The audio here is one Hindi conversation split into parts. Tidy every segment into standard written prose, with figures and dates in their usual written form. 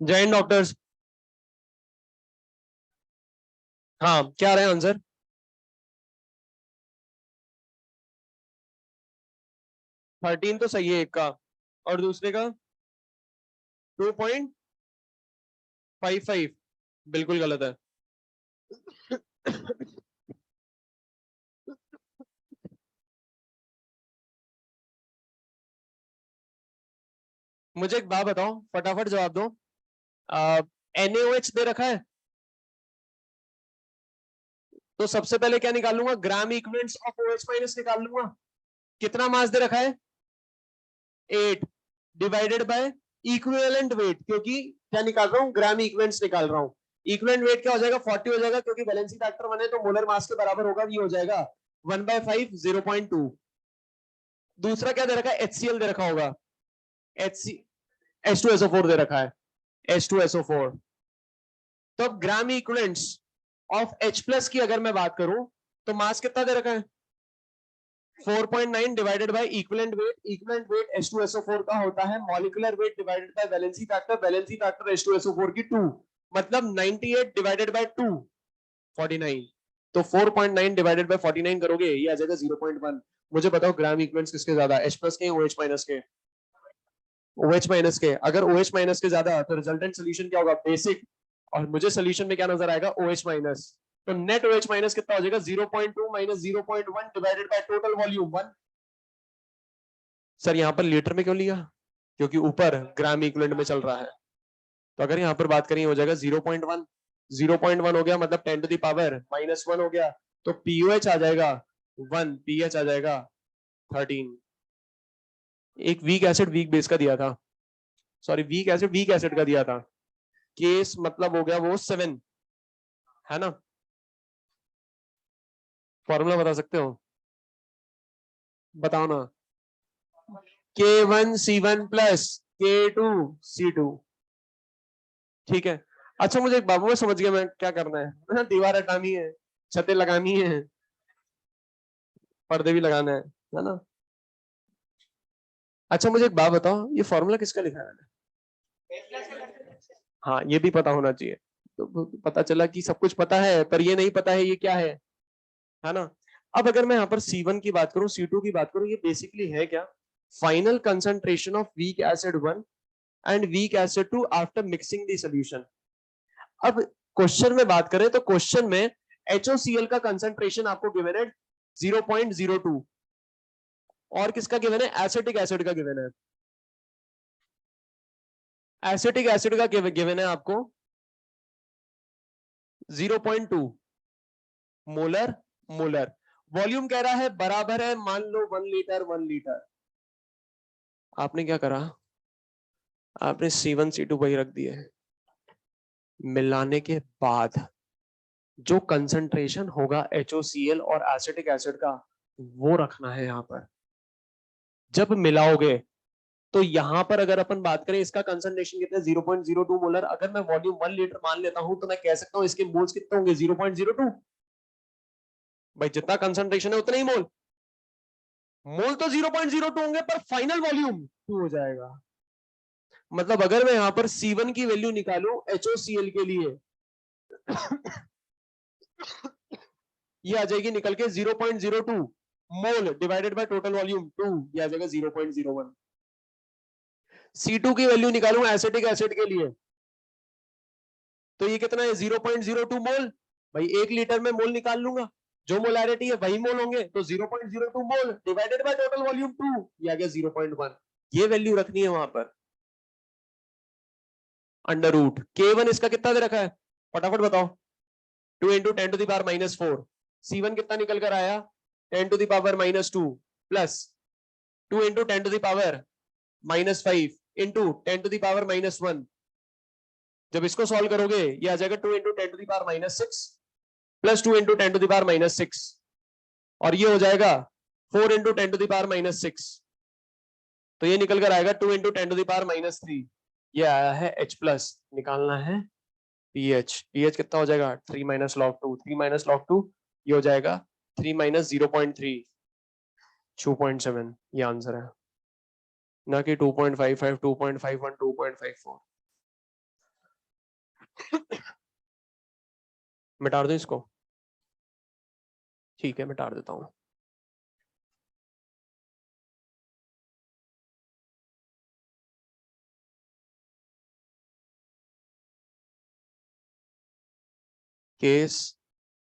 जय हिंद डॉक्टर्स। हाँ, क्या आ रहा है आंसर? 13 तो सही है एक का, और दूसरे का 2.55 बिल्कुल गलत है। मुझे एक बात बताओ, फटाफट जवाब दो। NaOH दे रखा है, तो सबसे पहले क्या निकालूंगा? ग्राम इक्विवेलेंट्स ऑफ OH माइनस निकाल लूंगा। कितना मास दे रखा है? 8 डिवाइडेड बाय इक्विवेलेंट वेट, क्योंकि क्या निकाल रहा हूं? ग्राम इक्विवेलेंट्स निकाल रहा हूं। इक्विवेलेंट वेट क्या हो जाएगा? 40 हो जाएगा, क्योंकि वैलेंसी फैक्टर 1 है तो मोलर मास के बराबर होगा, ये हो जाएगा 1/5 0.2। दूसरा क्या दे रखा है? HCl दे रखा होगा। HC H2SO4 दे रखा है, H2SO4। तो अब ग्राम इक्विवेलेंट्स ऑफ H प्लस की अगर मैं बात करूं तो मास कितना दे रखा है? 4.9 divided by equivalent weight. Equivalent weight H2SO4 का होता है molecular weight divided by valency factor H2SO4 की 2, मतलब 98 डिवाइडेड बाय 2 49। तो 4.9 डिवाइडेड बाय 49 करोगे, ये आ जाएगा 0.1। मुझे बताओ ग्राम इक्विवेलेंट्स किसके ज्यादा, H प्लस के OH माइनस के? OH माइनस के। अगर OH माइनस के ज्यादा तो रिजल्टेंट सोल्यूशन क्या होगा? बेसिक। और मुझे सोल्यूशन में क्या नजर आएगा? OH minus. तो नेट OH माइनस कितना हो जाएगा? 0.2 minus 0.1 divided by total volume 1। Sir यहाँ पर लीटर में क्यों लिया? क्योंकि ऊपर ग्राम इक्विवेलेंट में चल रहा है। तो अगर यहाँ पर बात करें हो जाएगा 0.1। 0.1 हो गया, मतलब 10 टू द पावर -1 हो गया। तो पीओएच आ जाएगा 1, पीएच आ जाएगा 13। एक वीक एसिड वीक बेस का दिया था, सॉरी वीक एसिड का दिया था। केस मतलब हो गया वो 7, है ना? फॉर्मूला बता सकते हो? बताओ ना। K1C1 plus K2C2। ठीक है। अच्छा, मुझे एक बाबू में समझ गया मैं क्या करना है। दीवार हटानी है, छतें लगानी है, पर्दे भी लगाना है ना? अच्छा, मुझे एक बात बताओ, ये फॉर्मूला किसका लिखा है? हाँ, ये भी पता होना चाहिए। तो पता चला कि सब कुछ पता है पर ये नहीं पता है ये क्या है ना? अब अगर मैं यहाँ पर C1 की बात करूं, C2 की बात करूं, ये बेसिकली है क्या? Final concentration of weak acid 1 and weak acid 2 after mixing the solution. अब क्वेश्चन में बात करें तो क्वेश्चन में HOCl का कंसंट्रेशन आपको गिवन है 0.02, और किसका गिवन है? एसिटिक एसिड का गिवन है। एसिटिक एसिड का गिवन है आपको 0.2 मोलर मोलर। वॉल्यूम कह रहा है बराबर है, मान लो 1 लीटर 1 लीटर। आपने क्या करा? आपने C1 C2 वही रख दिए। मिलाने के बाद जो कंसंट्रेशन होगा HOCl और एसिटिक एसिड का, वो रखना है यहां पर। जब मिलाओगे तो यहां पर अगर अपन बात करें इसका कंसंट्रेशन कितना है? 0.02 मोलर। अगर मैं वॉल्यूम 1 लीटर मान लेता हूं तो मैं कह सकता हूं इसके मोल्स कितने होंगे? 0.02। भाई जितना कंसंट्रेशन है उतना ही मोल। मोल तो 0.02 होंगे पर फाइनल वॉल्यूम 2 हो जाएगा। मतलब अगर मैं यहां पर C1 की वैल्यू निकालूं HOCl के लिए, ये आ जाएगी निकल के 0.02 मोल डिवाइडेड बाय टोटल वॉल्यूम 2, ये आ जाएगा 0.01। C2 की वैल्यू निकालूंगा एसिटिक एसिड के लिए, तो ये कितना है? 0.02 मोल। भाई 1 लीटर में मोल निकाल लूंगा, जो मोलैरिटी है वही मोल होंगे, तो 0.02 मोल डिवाइडेड बाय टोटल वॉल्यूम 2, ये आ गया 0.1। ये वैल्यू रखनी है वहां पर। अंडर रूट K1 इसका कितना दे रखा है? फटाफट बताओ। 2 into 10 to the power -4। C1 कितना निकल कर आया? 10 to the power -2 plus 2 into 10 to the power -5 into 10 to the power -1। जब इसको सॉल्व करोगे ये आ जाएगा 2 into 10 to the power -6 plus 2 into 10 to the power -6, और ये हो जाएगा 4 इंटू 10⁻⁻6, तो ये निकल कर आएगा 2 इंटू 10⁻⁻3। ये आया है H प्लस, निकालना है पीएच। पीएच कितना हो जाएगा 3 माइनस लॉग 2, 3 माइनस लॉग 2 ये हो जाएगा 3 माइनस 0.3, 2.7 ये आंसर है, ना कि 2.55, 2.51, 2.54। मिटा दो इसको, ठीक है मिटा देता हूं। केस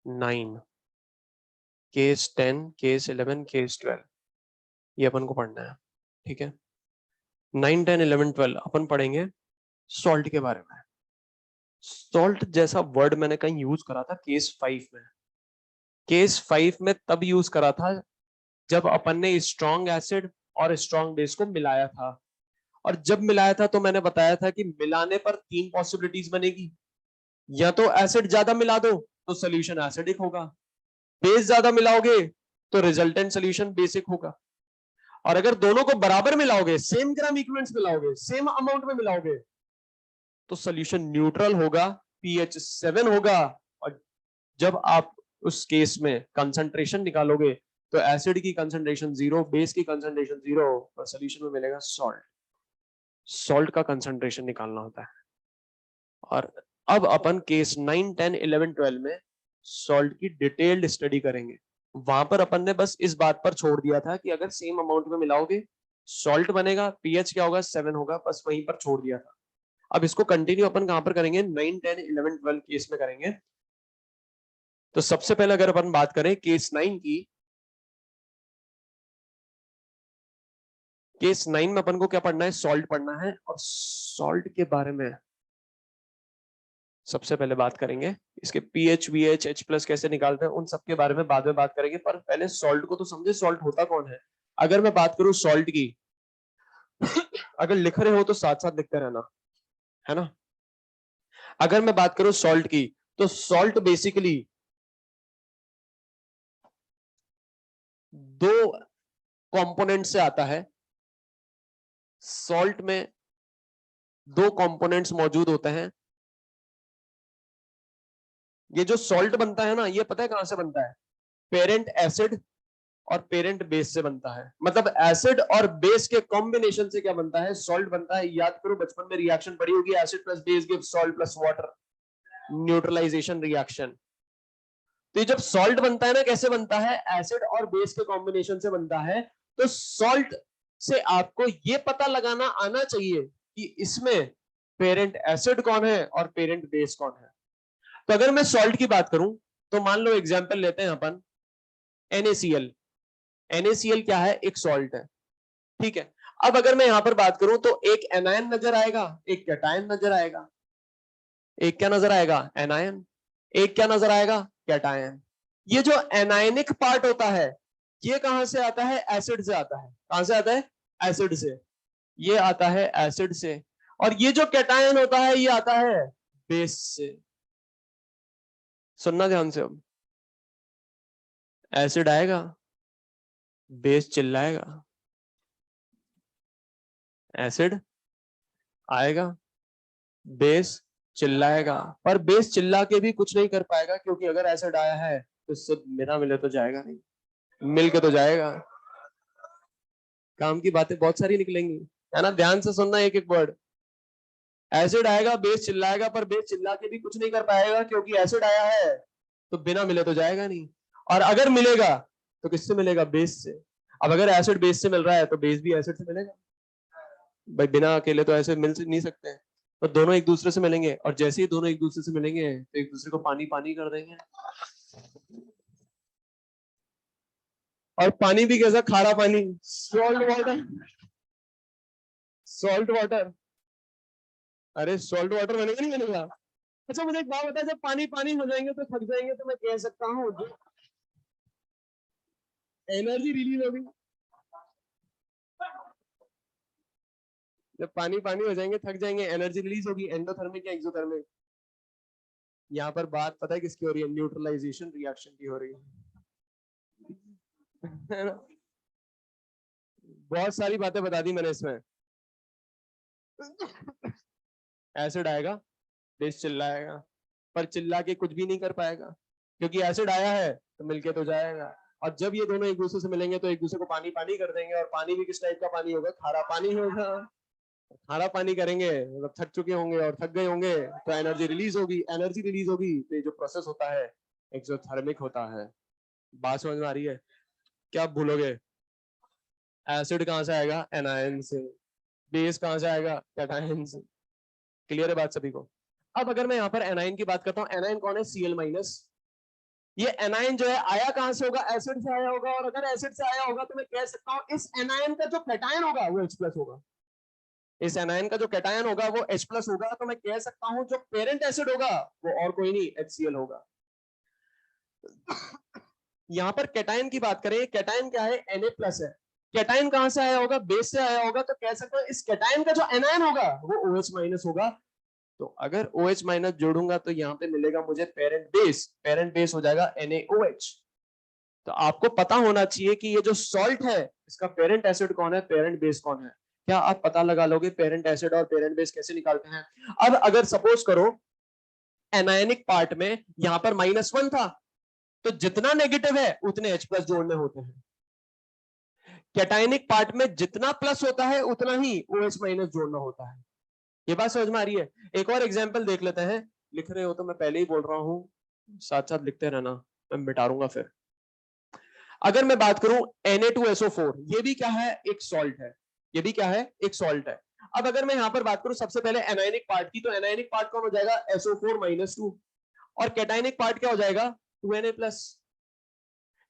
9, केस 10, केस 11, केस 12 ये अपन को पढ़ना है, ठीक है। 9, 10, 11, 12 अपन पढ़ेंगे सॉल्ट के बारे में। सॉल्ट जैसा वर्ड मैंने कहीं यूज करा था केस 5 में। केस 5 में तब यूज करा था जब अपन ने स्ट्रॉन्ग एसिड और स्ट्रॉन्ग बेस को मिलाया था, और जब मिलाया था तो मैंने बताया था कि मिलाने पर 3 पॉसिबिलिटीज बनेगी। या तो एसिड ज्यादा मिला दो तो सोल्यूशन एसिडिक होगा, बेस ज्यादा मिलाओगे तो रिजल्टेंट सोल्यूशन बेसिक होगा, और अगर दोनों को बराबर मिलाओगे, सेम ग्राम इक्विवेलेंट्स मिलाओगे, सेम अमाउंट में मिलाओगे, तो सोल्यूशन न्यूट्रल होगा, पीएच 7 होगा। और जब आप उस केस में कंसंट्रेशन निकालोगे तो एसिड की कंसंट्रेशन 0, बेस की कंसंट्रेशन 0 और सोल्यूशन में मिलेगा सॉल्ट। सॉल्ट का कंसंट्रेशन निकालना होता है। और अब अपन केस 9, 10, 11, 12 में सॉल्ट की डिटेल्ड स्टडी करेंगे। वहां पर अपन ने बस इस बात पर छोड़ दिया था कि अगर सेम अमाउंट में मिलाओगे सॉल्ट बनेगा, पीएच क्या होगा 7 होगा, बस वहीं पर छोड़ दिया था। अब इसको कंटिन्यू अपन कहां पर करेंगे, 9, 10, 11, 12 केस में करेंगे। तो सबसे पहले अगर अपन बात करें केस 9 की, केस 9 में अपन को क्या पढ़ना है, सॉल्ट पढ़ना है। और सॉल्ट के बारे में सबसे पहले बात करेंगे, इसके पीएच, वीएच, एच प्लस कैसे निकालते हैं उन सबके बारे में बाद में बात करेंगे, पर पहले सॉल्ट को तो समझे, सॉल्ट होता कौन है। अगर मैं बात करूं सॉल्ट की, अगर लिख रहे हो तो साथ साथ लिखते रहना, है ना। अगर मैं बात करूं सॉल्ट की, तो सॉल्ट बेसिकली दो कंपोनेंट से आता है। सॉल्ट में दो कंपोनेंट्स मौजूद होते हैं। ये जो सॉल्ट बनता है ना, ये पता है कहां से बनता है, पेरेंट एसिड और पेरेंट बेस से बनता है। मतलब एसिड और बेस के कॉम्बिनेशन से क्या बनता है, सॉल्ट बनता है। याद करो बचपन में रिएक्शन पढ़ी होगी, acid plus base gives salt plus water, neutralization reaction. तो ये जब सॉल्ट बनता है ना, कैसे बनता है, एसिड और बेस के कॉम्बिनेशन से बनता है। तो सॉल्ट से आपको ये पता लगाना आना चाहिए कि इसमें पेरेंट एसिड कौन है और पेरेंट बेस कौन है। तो अगर मैं सॉल्ट की बात करूं, तो मान लो एग्जांपल लेते हैं अपन NaCl। NaCl क्या है, एक सॉल्ट है, ठीक है। अब अगर मैं यहां पर बात करूं तो एक एनायन नजर आएगा, एक कैटायन नजर आएगा। एक क्या नजर आएगा, एनायन। एक क्या नजर आएगा, कैटायन। ये जो एनायनिक पार्ट होता है, ये कहां से आता है, एसिड से आता है। कहां से आता है, एसिड से। ये आता है एसिड से। और ये जो कैटायन होता है ये आता है बेस से। सुनना ध्यान से, अब एसिड आएगा, बेस चिल्लाएगा, एसिड आएगा, बेस चिल्लाएगा। पर बेस चिल्ला के भी कुछ नहीं कर पाएगा, क्योंकि अगर एसिड आया है तो इससे बिना मिले तो जाएगा नहीं, मिल के तो जाएगा। काम की बातें बहुत सारी निकलेंगी, है ना। ध्यान से सुनना एक एक वर्ड। एसिड आएगा, बेस चिल्लाएगा, पर बेस चिल्ला के भी कुछ नहीं कर पाएगा, क्योंकि एसिड आया है तो बिना मिले तो जाएगा नहीं। और अगर मिलेगा तो किससे मिलेगा, बेस से। अब अगर एसिड बेस से मिल रहा है तो बेस भी एसिड से मिलेगा। भाई बिना अकेले तो ऐसे मिल नहीं सकते हैं। तो दोनों एक दूसरे से मिलेंगे, और जैसे ही दोनों एक दूसरे से मिलेंगे तो एक दूसरे को पानी पानी कर देंगे। और पानी भी कैसा, खारा पानी, सॉल्ट वाटर। सॉल्ट वाटर, अरे सॉल्ट वाटर बनेगा नहीं बनेगा। अच्छा मुझे एक बात बता, जब पानी पानी हो जाएंगे तो थक जाएंगे, तो मैं कह सकता हूँ एनर्जी रिलीज होगी। जब पानी पानी हो जाएंगे, थक जाएंगे, एनर्जी रिलीज होगी, एंडोथर्मिक या एक्सोथर्मिक। यहाँ पर बात पता है किसकी हो रही है, न्यूट्रलाइजेशन रिएक्शन की हो रही है ना। बहुत सारी बातें बता दी मैंने इसमें। एसिड आएगा, बेस चिल्लाएगा, पर चिल्ला के कुछ भी नहीं कर पाएगा, क्योंकि एसिड आया है तो मिलके तो जाएगा। और जब ये दोनों एक दूसरे से मिलेंगे तो एक दूसरे को पानी पानी कर देंगे, और पानी भी किस टाइप का पानी होगा? खारा पानी होगा। खारा पानी करेंगे मतलब थक चुके होंगे और थक गए होंगे, तो एनर्जी रिलीज होगी, एनर्जी रिलीज होगी तो ये जो प्रोसेस होता है एक्सोथर्मिक होता है। बात समझ में आ रही है? क्या आप भूलोगे? एसिड कहां से आएगा? एनायन से। बेस कहां से आएगा? कैटायन से। क्लियर है बात सभी को? अब अगर मैं यहाँ पर एनाइन की बात करता हूँ, एनाइन कौन है? Cl minus. ये एनाइन जो है आया कहां से होगा? एसिड से आया होगा, और अगर एसिड से आया होगा तो मैं कह सकता हूँ इस एनाइन का जो कैटायन होगा वो H प्लस होगा। इस एनाइन का जो कैटायन होगा वो H प्लस होगा, तो मैं कह सकता हूं जो पेरेंट एसिड होगा वो और कोई नहीं, HCl होगा। यहां पर कैटायन की बात करें, कैटायन क्या है? Na प्लस है। कैटायन कहां से आया होगा? बेस से आया होगा, तो कह सकते हैं इस कैटायन का जो एनायन होगा वो OH माइनस होगा। तो अगर OH माइनस जोड़ूंगा तो यहाँ पे मिलेगा मुझे पेरेंट बेस, पेरेंट बेस हो जाएगा NaOH। तो आपको पता होना चाहिए कि ये जो सॉल्ट है इसका पेरेंट एसिड कौन है, पेरेंट बेस कौन है। क्या आप पता लगा लोगे पेरेंट एसिड और पेरेंट बेस कैसे निकालते हैं? अब अगर सपोज करो एनायनिक पार्ट में यहां पर -1 था, तो जितना नेगेटिव है उतने H प्लस जोड़ने होते हैं। कैटायनिक पार्ट में जितना प्लस होता है उतना ही OH माइनस जोड़ना होता है। ये बात समझ में आ रही है? एक और एग्जांपल देख लेते हैं। लिख रहे हो तो मैं पहले ही बोल रहा हूं, साथ साथ लिखते रहना, मैं मिटा दूंगा फिर। अगर मैं बात करूं Na2SO4, ये भी क्या है? एक सॉल्ट है। ये भी क्या है? एक सॉल्ट है। अब अगर मैं यहां पर बात करूं सबसे पहले एनायनिक पार्ट की, तो एनायनिक पार्ट कौन हो जाएगा? SO4-2। और कैटायनिक पार्ट क्या हो जाएगा? 2Na+।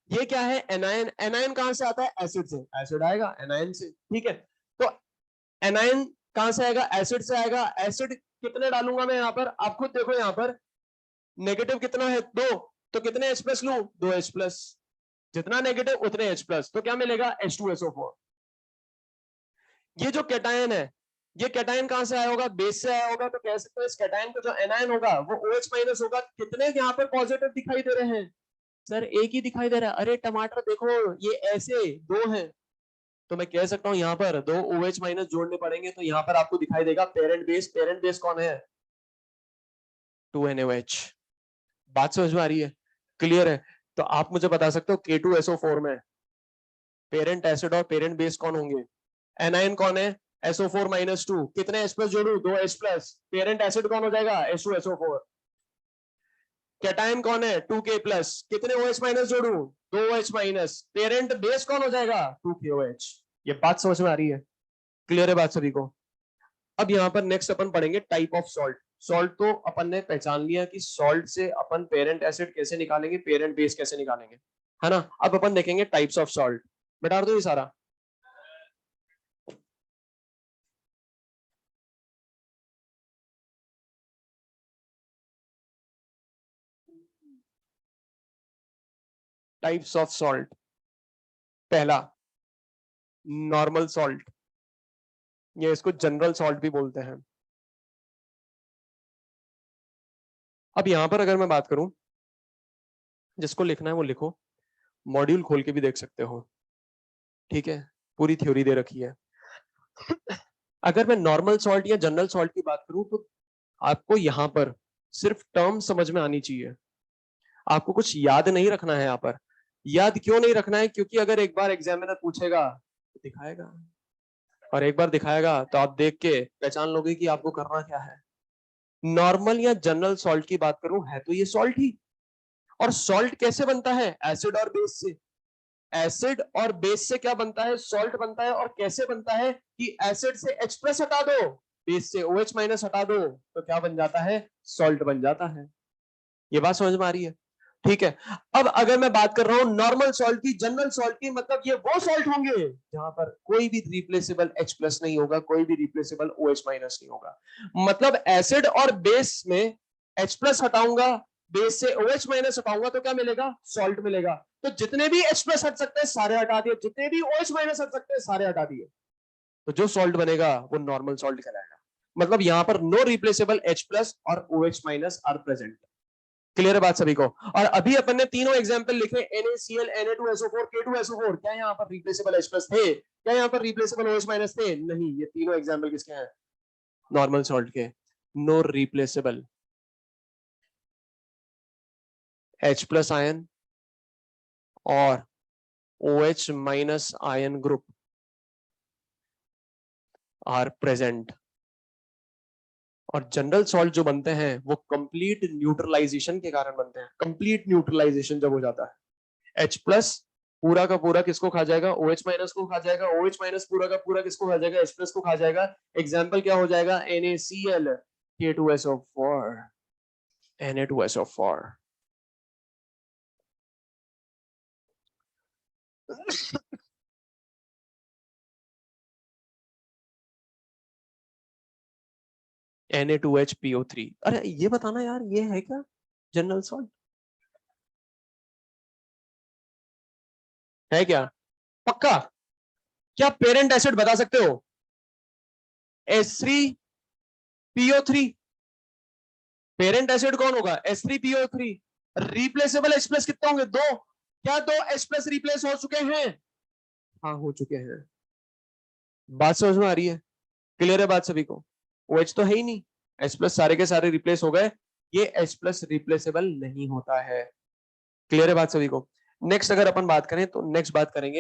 ये क्या है? एनायन। एनायन कहां से आता है? एसिड से। एसिड आएगा एनायन से, ठीक है। तो एनायन कहां से आएगा? एसिड से आएगा। एसिड कितने डालूंगा मैं यहां पर? आप खुद देखो, यहां पर नेगेटिव कितना है? 2। तो कितने H प्लस लू? 2 H प्लस। जितना नेगेटिव उतने H प्लस, तो क्या मिलेगा? H2SO4। ये जो कैटायन है, ये कैटायन कहां से आया होगा? बेस से आया होगा, तो कह सकते हैं इस कैटायन का जो एनायन होगा वो OH माइनस होगा। कितने यहाँ पर पॉजिटिव दिखाई दे रहे हैं? सर एक ही दिखाई दे रहा है। अरे टमाटर देखो, ये ऐसे 2 हैं, तो मैं कह सकता हूं यहाँ पर 2 OH माइनस जोड़ने पड़ेंगे, तो यहाँ पर आपको दिखाई देगा पेरेंट बेस। पेरेंट बेस कौन है? 2NaOH। बात समझ में आ रही है? क्लियर है? तो आप मुझे बता सकते हो K2SO4 में पेरेंट एसिड और पेरेंट बेस कौन होंगे? एनाइन कौन है? SO4-2। कितने H प्लस जोड़ू? 2 H प्लस। पेरेंट एसिड कौन हो जाएगा? H2SO4। कैटायन कौन है? 2K plus. कितने OH माइनस जोड़ू? 2 OH माइनस। पेरेंट बेस कौन हो जाएगा? 2KOH। ये बात समझ में आ रही है? क्लियर है बात सभी को? अब यहाँ पर नेक्स्ट अपन पढ़ेंगे टाइप ऑफ सॉल्ट। सॉल्ट तो अपन ने पहचान लिया कि सॉल्ट से अपन पेरेंट एसिड कैसे निकालेंगे, पेरेंट बेस कैसे निकालेंगे, है ना। अब अपन देखेंगे टाइप्स ऑफ सॉल्ट। बता दो ये सारा। Types of salt. पहला, नॉर्मल सॉल्ट, ये इसको जनरल सॉल्ट भी बोलते हैं। अब यहां पर अगर मैं बात करूं, जिसको लिखना है वो लिखो, मॉड्यूल खोल के भी देख सकते हो, ठीक है, पूरी थ्योरी दे रखी है। अगर मैं नॉर्मल सॉल्ट या जनरल सॉल्ट की बात करूं, तो आपको यहां पर सिर्फ टर्म समझ में आनी चाहिए। आपको कुछ याद नहीं रखना है। यहाँ पर याद क्यों नहीं रखना है? क्योंकि अगर एक बार एग्जामिनर पूछेगा तो दिखाएगा, और एक बार दिखाएगा तो आप देख के पहचान लोगे कि आपको करना क्या है। नॉर्मल या जनरल सॉल्ट की बात करूं, है तो ये सॉल्ट ही। और सॉल्ट कैसे बनता है? एसिड और बेस से। एसिड और बेस से क्या बनता है? सॉल्ट बनता है। और कैसे बनता है? कि एसिड से H प्लस हटा दो, बेस से OH माइनस हटा दो, तो क्या बन जाता है? सॉल्ट बन जाता है। ये बात समझ में आ रही है? ठीक है। अब अगर मैं बात कर रहा हूं नॉर्मल सॉल्ट की, जनरल सॉल्ट की, मतलब ये वो सॉल्ट होंगे जहां पर कोई भी रिप्लेसेबल H प्लस नहीं होगा, कोई भी रिप्लेसेबल OH माइनस नहीं होगा। मतलब एसिड और बेस में H प्लस हटाऊंगा, बेस से OH माइनस हटाऊंगा, तो क्या मिलेगा? सॉल्ट मिलेगा। तो जितने भी H प्लस हट सकते हैं सारे हटा दिए, जितने भी OH माइनस हट सकते हैं सारे हटा दिए, तो जो सॉल्ट बनेगा वो नॉर्मल सॉल्ट कहलाएगा। मतलब यहां पर नो रिप्लेसेबल H प्लस और OH minus are present. Clear है बात सभी को? और अभी अपन ने तीनों एग्जांपल लिखे NaCl, Na2SO4, K2SO4। क्या यहाँ पर रिप्लेसेबल H प्लस थे? क्या यहाँ पर रिप्लेसेबल OH माइनस थे? नहीं, ये तीनों एग्जांपल किसके हैं? नॉर्मल सॉल्ट के। No replaceable H plus ion और OH minus ion group are present. और जनरल सॉल्ट जो बनते हैं वो कंप्लीट न्यूट्रलाइजेशन के कारण बनते हैं। कंप्लीट न्यूट्रलाइजेशन जब हो जाता है, H प्लस पूरा का पूरा किसको खा जाएगा? OH माइनस को खा जाएगा। OH माइनस पूरा का पूरा किसको खा जाएगा? H प्लस को खा जाएगा। एग्जाम्पल क्या हो जाएगा? NaCl, K2SO4, Na2SO4। Na2HPO3। अरे ये बताना यार, ये है क्या जनरल सॉल्ट? है क्या? पक्का? क्या पेरेंट एसिड बता सकते हो? H3PO3। पेरेंट एसिड कौन होगा? H3PO3। रिप्लेसेबल H प्लस कितने होंगे? दो। क्या दो H प्लस रिप्लेस हो चुके हैं? हाँ, हो चुके हैं। बात समझ में आ रही है? क्लियर है बात सभी को? OH तो है ही नहीं, H प्लस सारे के सारे रिप्लेस हो गए। ये H प्लस रिप्लेसेबल नहीं होता है। क्लियर है बात सभी को? नेक्स्ट अगर अपन बात करें तो नेक्स्ट बात करेंगे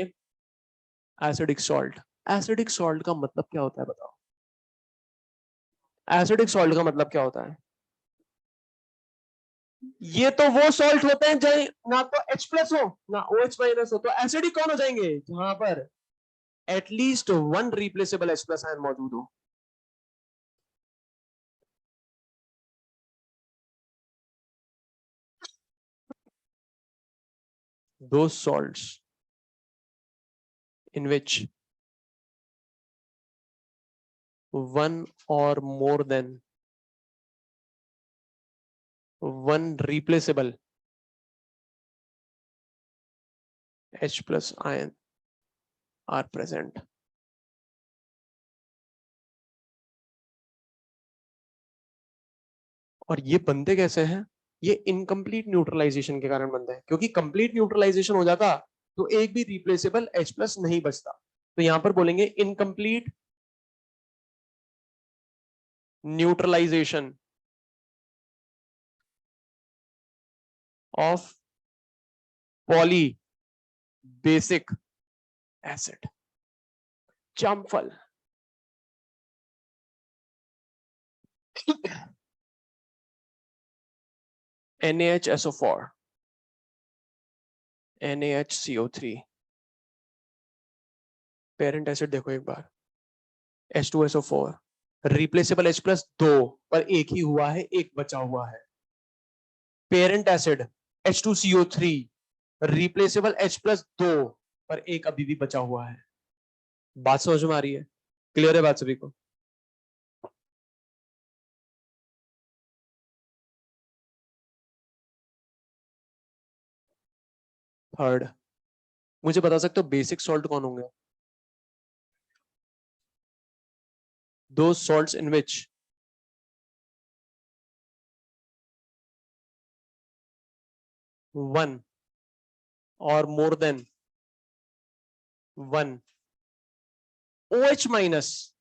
एसिडिक सॉल्ट। एसिडिक सॉल्ट का मतलब क्या होता है बताओ? एसिडिक सॉल्ट का मतलब क्या होता है? ये तो वो सॉल्ट होते हैं जहां ना तो H प्लस हो ना OH माइनस हो। तो एसिडिक कौन हो जाएंगे? जहां पर at least one replaceable H plus ion मौजूद हो। Those salts in which one or more than one replaceable H plus ion are present। और ये बनते कैसे हैं? ये इनकम्प्लीट न्यूट्रलाइजेशन के कारण बनते हैं, क्योंकि कंप्लीट न्यूट्रलाइजेशन हो जाता तो एक भी रिप्लेसेबल H प्लस नहीं बचता। तो यहां पर बोलेंगे incomplete neutralization of poly basic acid. जामफल। NaHSO4, NaHCO3। पेरेंट एसिड देखो एक बार, H2SO4। रिप्लेसेबल H प्लस दो, पर एक ही हुआ है, एक बचा हुआ है। Parent acid H2CO3। Replaceable H plus दो, पर एक अभी भी बचा हुआ है। बात समझ में आ रही है? क्लियर है बात सभी को? थर्ड, मुझे बता सकते हो बेसिक सॉल्ट कौन होंगे? दो सॉल्ट्स इन विच वन और more than one OH minus.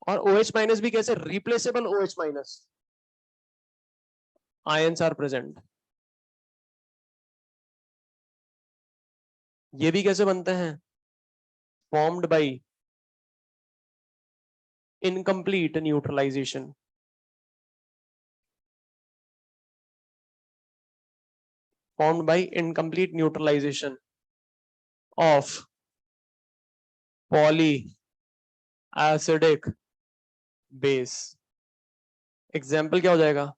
और OH माइनस भी कैसे? Replaceable OH minus ions are present. ये भी कैसे बनते हैं? Formed by incomplete neutralization formed by incomplete neutralization of polyacidic base। Example क्या हो जाएगा?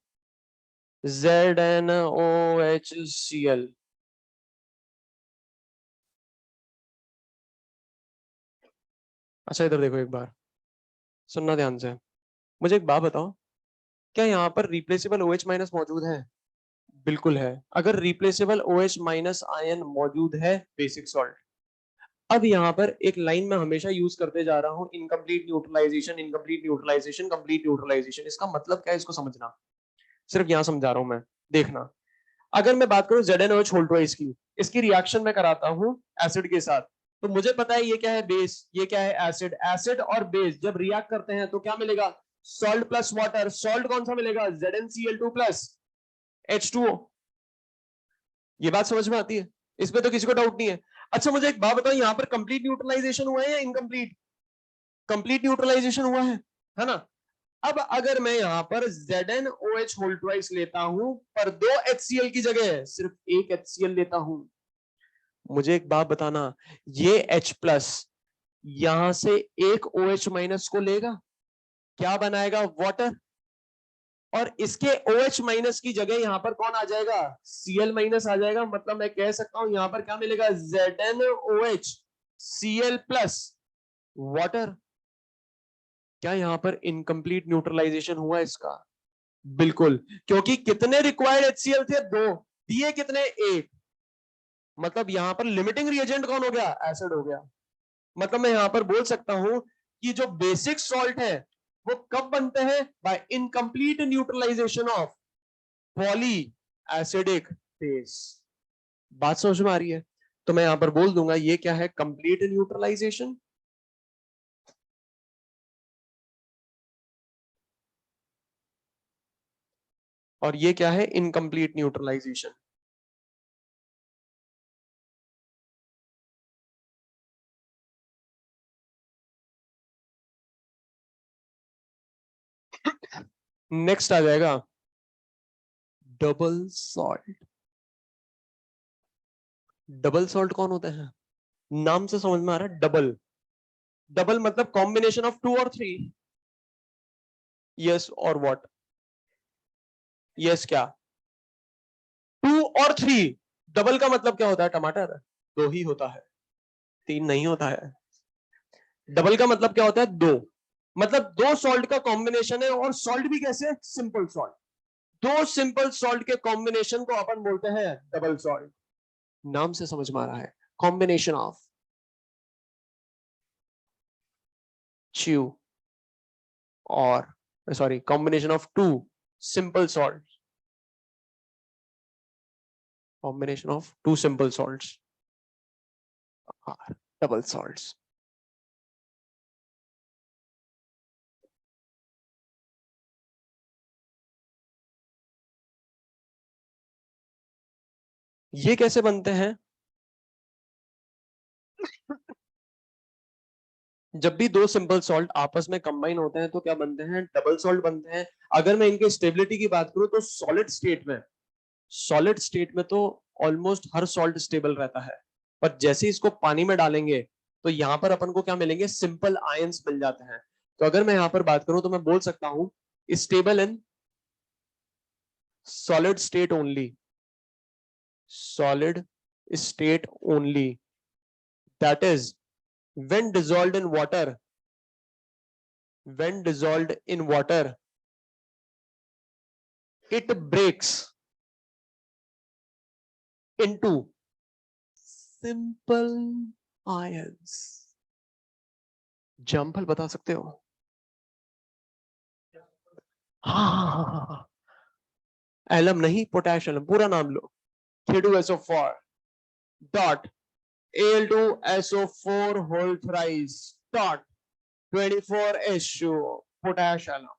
ZnOHCl। अच्छा इधर देखो एक बार, सुनना ध्यान से। मुझे एक बात बताओ, क्या यहाँ पर रिप्लेसेबल OH माइनस मौजूद है? बिल्कुल है। अगर रिप्लेसेबल OH माइनस आयन मौजूद है बेसिक सॉल्ट, अब यहाँ पर एक लाइन में हमेशा यूज करते जा रहा हूं, incomplete neutralization, incomplete neutralization, complete neutralization. इसका मतलब क्या है, इसको समझना। सिर्फ यहां समझा रहा हूं मैं, देखना। अगर मैं बात करूं ZnOH होल्ड ट्वाइस की, इसकी रिएक्शन मैं कराता हूं एसिड के साथ, तो मुझे पता है ये क्या है बेस, ये क्या है एसिड। एसिड और बेस जब रिएक्ट करते हैं तो क्या मिलेगा, सॉल्ट प्लस वाटर। सॉल्ट कौन सा मिलेगा, ZnCl2 प्लस H2O। ये बात समझ में आती है, इसमें तो किसी को डाउट नहीं है। अच्छा मुझे एक बात बताओ, यहाँ पर कंप्लीट न्यूट्रलाइजेशन हुआ है या इनकम्प्लीट, कंप्लीट न्यूट्रलाइजेशन हुआ है ना। अब अगर मैं यहां पर ZnOH होल ट्वाइस लेता हूं पर 2 HCl की जगह सिर्फ एक HCl लेता हूं, मुझे एक बात बताना, ये H प्लस यहां से एक OH माइनस को लेगा, क्या बनाएगा, वाटर। और इसके OH माइनस की जगह यहां पर कौन आ जाएगा, Cl माइनस आ जाएगा। मतलब मैं कह सकता हूं यहां पर क्या मिलेगा, ZnOH Cl प्लस वाटर। क्या यहां पर इनकम्प्लीट न्यूट्रलाइजेशन हुआ इसका, बिल्कुल, क्योंकि कितने रिक्वायर्ड HCl थे, दो, दिए कितने, एक। मतलब यहां पर लिमिटिंग रिएजेंट कौन हो गया, एसिड हो गया। मतलब मैं यहां पर बोल सकता हूं कि जो बेसिक सॉल्ट है वो कब बनते हैं, by incomplete neutralization of polyacidic base. बात समझ में आ रही है। तो मैं यहां पर बोल दूंगा ये क्या है, कंप्लीट न्यूट्रलाइजेशन। और ये क्या है, इनकम्प्लीट न्यूट्रलाइजेशन। नेक्स्ट आ जाएगा डबल सॉल्ट। डबल सॉल्ट कौन होता है, नाम से समझ में आ रहा है, डबल। डबल मतलब कॉम्बिनेशन ऑफ टू और थ्री। यस और व्हाट, यस क्या, टू और थ्री। डबल का मतलब क्या होता है, टमाटर, दो ही होता है, तीन नहीं होता है। डबल का मतलब क्या होता है, दो। मतलब दो सॉल्ट का कॉम्बिनेशन है, और सॉल्ट भी कैसे, सिंपल सॉल्ट। दो सिंपल सॉल्ट के कॉम्बिनेशन को अपन बोलते हैं डबल सॉल्ट। नाम से समझ में आ रहा है, कॉम्बिनेशन ऑफ च्यू और, sorry, combination of two simple salt, combination of two simple salts are double salts. ये कैसे बनते हैं, जब भी दो सिंपल सॉल्ट आपस में कंबाइन होते हैं तो क्या बनते हैं, डबल सॉल्ट बनते हैं। अगर मैं इनके स्टेबिलिटी की बात करूं तो सॉलिड स्टेट में, सॉलिड स्टेट में तो ऑलमोस्ट हर सॉल्ट स्टेबल रहता है, पर जैसे इसको पानी में डालेंगे तो यहां पर अपन को क्या मिलेंगे, सिंपल आयंस मिल जाते हैं। तो अगर मैं यहां पर बात करूं तो मैं बोल सकता हूं stable in solid state only, solid state only, that is when dissolved in water, when dissolved in water it breaks into simple ions। Example बता सकते हो, हाँ, एलम नहीं, पोटेश एलम, पूरा नाम लो, K2SO4 dot Al2SO4 whole thrice dot 24H2O, potash alum,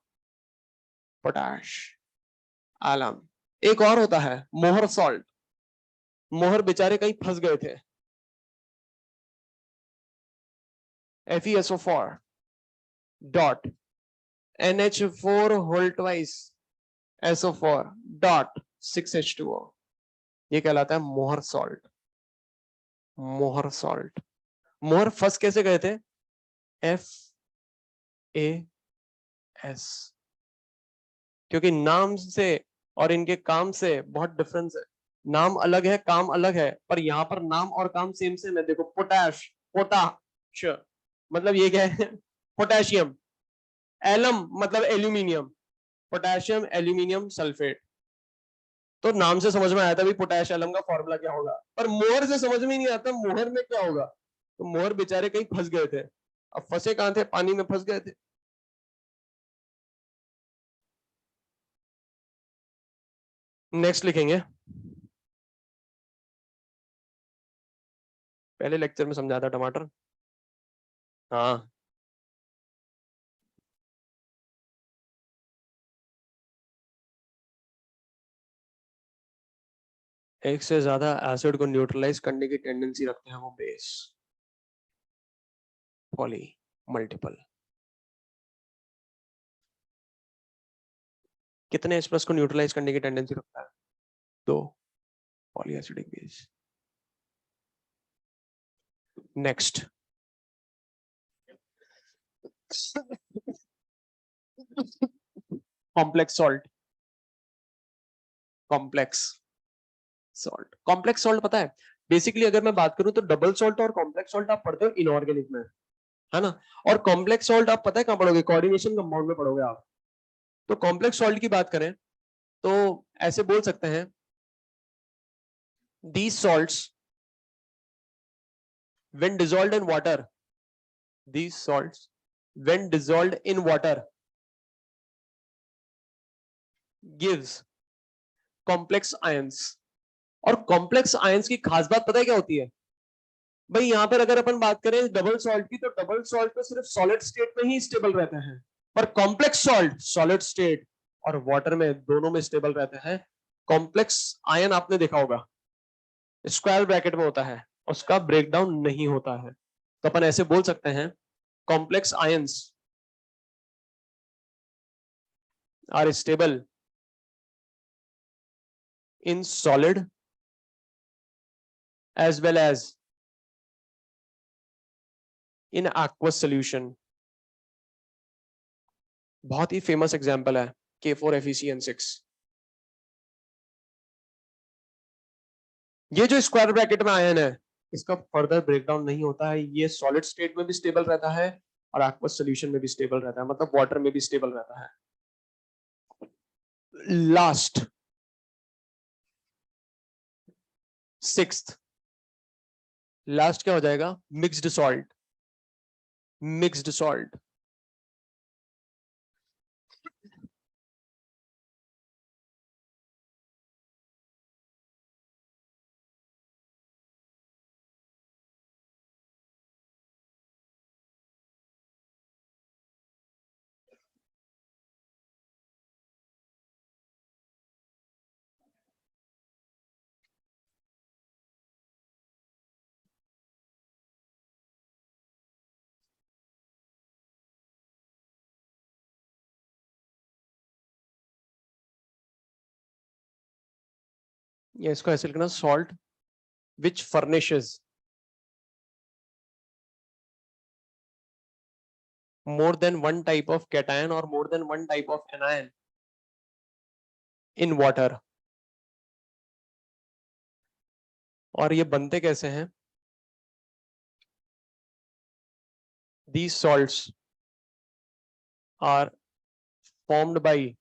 potash alum. एक और होता है मोहर सॉल्ट, मोहर बेचारे कहीं फंस गए थे, FeSO4 dot NH4 whole twice SO4 dot 6H2O। ये कहलाता है मोहर सॉल्ट, मोहर सॉल्ट। मोहर फंस कैसे गए थे, FAS, क्योंकि नाम से और इनके काम से बहुत डिफरेंस है। नाम अलग है, काम अलग है, पर यहां पर नाम और काम सेम सेम है। देखो पोटैश, पोटाश मतलब ये क्या है, पोटेशियम। एलम मतलब एल्यूमिनियम, पोटेशियम एल्यूमिनियम सल्फेट। तो नाम से समझ में आया था भी पोटेश एलम का फॉर्मूला क्या होगा, पर मोहर से समझ में नहीं आता मोहर में क्या होगा। तो मोहर बेचारे कहीं फंस गए थे, अब फंसे कहां थे, पानी में फंस गए थे। नेक्स्ट लिखेंगे, पहले लेक्चर में समझा था टमाटर। हाँ, एक से ज्यादा एसिड को न्यूट्रलाइज करने की टेंडेंसी रखते हैं वो बेस, पॉली मल्टीपल। कितने H+ को न्यूट्रलाइज करने की टेंडेंसी रखता है? 2 polyacidic base. Next, complex salt. Complex salt, complex salt पता है बेसिकली अगर मैं बात करूं तो डबल सॉल्ट और कॉम्प्लेक्स सॉल्ट आप पढ़ते हो इनऑर्गेनिक में, है ना। और कॉम्प्लेक्स सॉल्ट आप पता है कहां पढ़ोगे? कोऑर्डिनेशन कंपाउंड में पढ़ोगे आप। तो कॉम्प्लेक्स सॉल्ट की बात करें तो ऐसे बोल सकते हैं, these salts when dissolved in water, these salts when dissolved in water gives complex ions। और कॉम्प्लेक्स आयंस की खास बात पता है क्या होती है भाई? यहां पर अगर अपन बात करें डबल सॉल्ट की, तो डबल सॉल्ट तो सिर्फ सॉलिड स्टेट में ही स्टेबल रहते हैं, पर कॉम्प्लेक्स सॉल्ट सॉलिड स्टेट और वाटर में दोनों में स्टेबल रहते हैं। कॉम्प्लेक्स आयन आपने देखा होगा स्क्वायर ब्रैकेट में होता है, उसका ब्रेकडाउन नहीं होता है। तो अपन ऐसे बोल सकते हैं, complex ions are stable in solid as well as in aqueous solution। बहुत ही फेमस एग्जांपल है K4FeCN6। ये जो स्क्वायर ब्रैकेट में आयन है इसका फर्दर ब्रेकडाउन नहीं होता है, ये सॉलिड स्टेट में भी स्टेबल रहता है और aqueous सॉल्यूशन में भी स्टेबल रहता है, मतलब वाटर में भी स्टेबल रहता है। लास्ट, सिक्स्थ, लास्ट क्या हो जाएगा? Mixed salt. मिक्स्ड सॉल्ट या इसको ऐसे लिखना, salt which furnishes more than one type of cation or more than one type of anion in water। और ये बनते कैसे हैं? These salts are formed by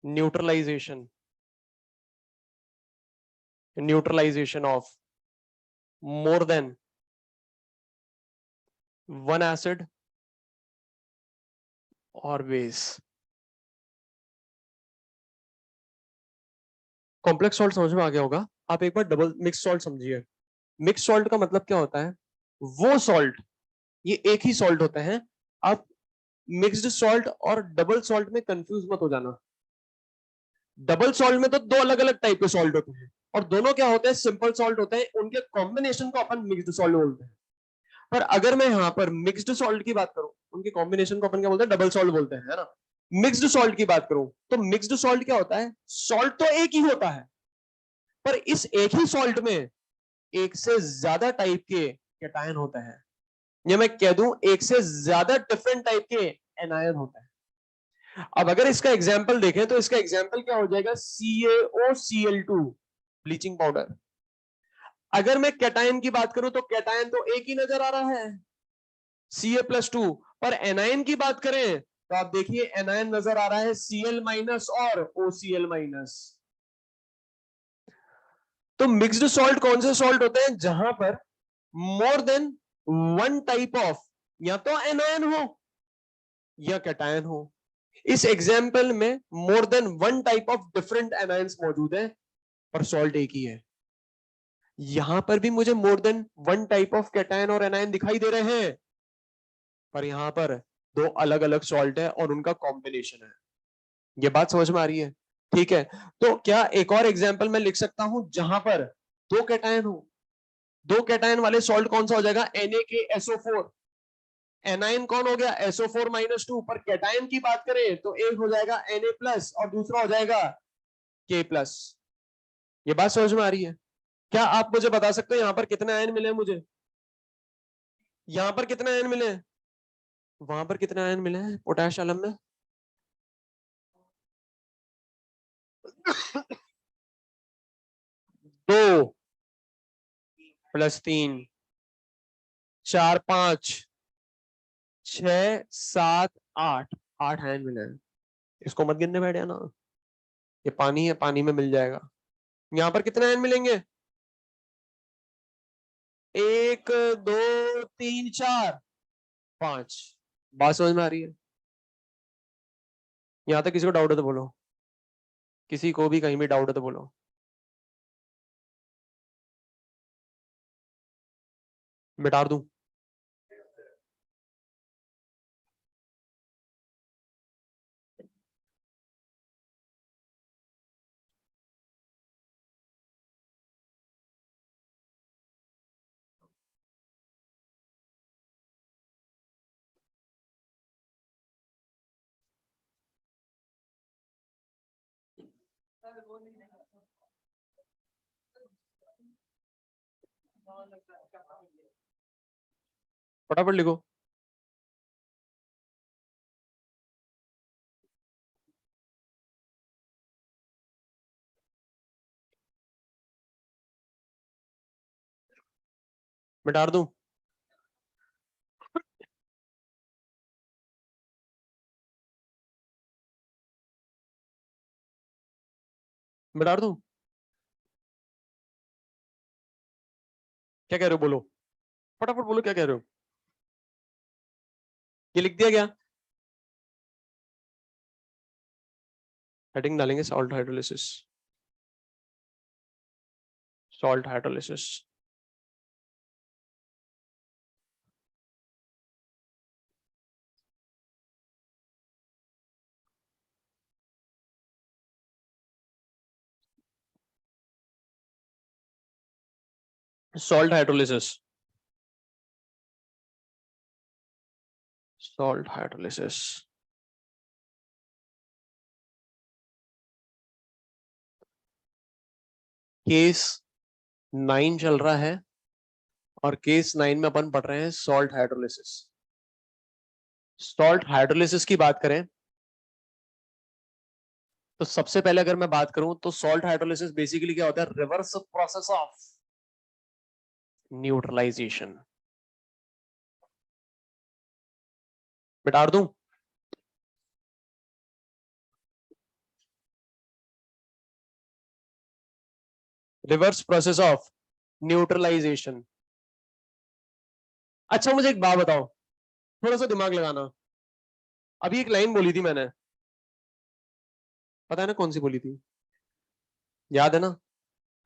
neutralization of more than one acid or base। Complex salt समझ में आ गया होगा। आप एक बार डबल मिक्स सॉल्ट समझिए। मिक्स सॉल्ट का मतलब क्या होता है? वो सॉल्ट, ये एक ही सॉल्ट होते हैं। आप मिक्स्ड सॉल्ट और डबल सॉल्ट में कंफ्यूज मत हो जाना। डबल सॉल्ट में तो दो अलग अलग टाइप के सॉल्ट होते हैं और दोनों क्या होते हैं? सिंपल सॉल्ट होते हैं, उनके कॉम्बिनेशन को अपन मिक्स्ड सॉल्ट बोलते हैं। पर अगर मैं यहां पर मिक्स्ड सॉल्ट की बात करूं, उनके कॉम्बिनेशन को अपन क्या बोलते हैं? डबल सॉल्ट बोलते हैं, है ना। मिक्स्ड सॉल्ट की बात करूं तो मिक्स्ड सॉल्ट क्या होता है? सॉल्ट तो एक ही होता है, पर इस एक ही सॉल्ट में एक से ज्यादा टाइप के कैटायन होते हैं, या मैं कह दूं एक से ज्यादा डिफरेंट टाइप के एनायन होते हैं। अब अगर इसका एग्जाम्पल देखें तो इसका एग्जाम्पल क्या हो जाएगा? CaOCl2 bleaching powder. अगर मैं कैटायन की बात करूं तो कैटायन तो एक ही नजर आ रहा है, Ca+2। पर एनायन की बात करें तो आप देखिए एनायन नजर आ रहा है Cl- और OCl-। तो मिक्स्ड सॉल्ट कौन से सॉल्ट होते हैं? जहां पर मोर देन वन टाइप ऑफ या तो एनायन हो या कैटायन हो। इस एग्जाम्पल में मोर than one type of different anions मौजूद है पर सॉल्ट एक ही है। यहां पर भी मुझे मोर than one type of cation और एनायन दिखाई दे रहे हैं, पर यहां पर दो अलग अलग सॉल्ट है और उनका कॉम्बिनेशन है। ये बात समझ में आ रही है? ठीक है, तो क्या एक और एग्जाम्पल मैं लिख सकता हूं जहां पर दो कैटायन हो? दो कैटायन वाले सॉल्ट कौन सा हो जाएगा? NaKSO4। एनाइन कौन हो गया? SO4-2। पर कैटायन की बात करें तो एक हो जाएगा Na+ और दूसरा हो जाएगा K+। ये बात समझ में आ रही है? क्या आप मुझे बता सकते हो यहां पर कितने आयन मिले मुझे? यहां पर कितने आयन मिले? वहां पर कितने आयन मिले हैं पोटेश एलम में? 2+3 4 5 6 7 8 8 आयन मिले हैं। इसको मत गिनने बैठ जाना, ये पानी है, पानी में मिल जाएगा। यहां पर कितने आयन मिलेंगे? 1 2 3 4 5। बात समझ में आ रही है? यहां तक किसी को डाउट है तो बोलो, किसी को भी कहीं भी डाउट है तो बोलो। मिटा दूं? फटाफट लिखो। मिटा दूं? मिटा दूं? क्या कह रहे हो बोलो, फटाफट बोलो क्या कह रहे हो। ये लिख दिया क्या? हेडिंग डालेंगे salt hydrolysis. Salt hydrolysis. Salt hydrolysis. Salt hydrolysis. Case 9 चल रहा है और केस 9 में अपन पढ़ रहे हैं सॉल्ट हाइड्रोलिसिस। सॉल्ट हाइड्रोलिसिस की बात करें तो सबसे पहले अगर मैं बात करूं तो सॉल्ट हाइड्रोलिसिस बेसिकली क्या होता है? Reverse process of neutralization. मिटा दूं? Reverse process of neutralization. अच्छा मुझे एक बात बताओ, थोड़ा सा दिमाग लगाना। अभी एक लाइन बोली थी मैंने, पता है ना कौन सी बोली थी? याद है ना?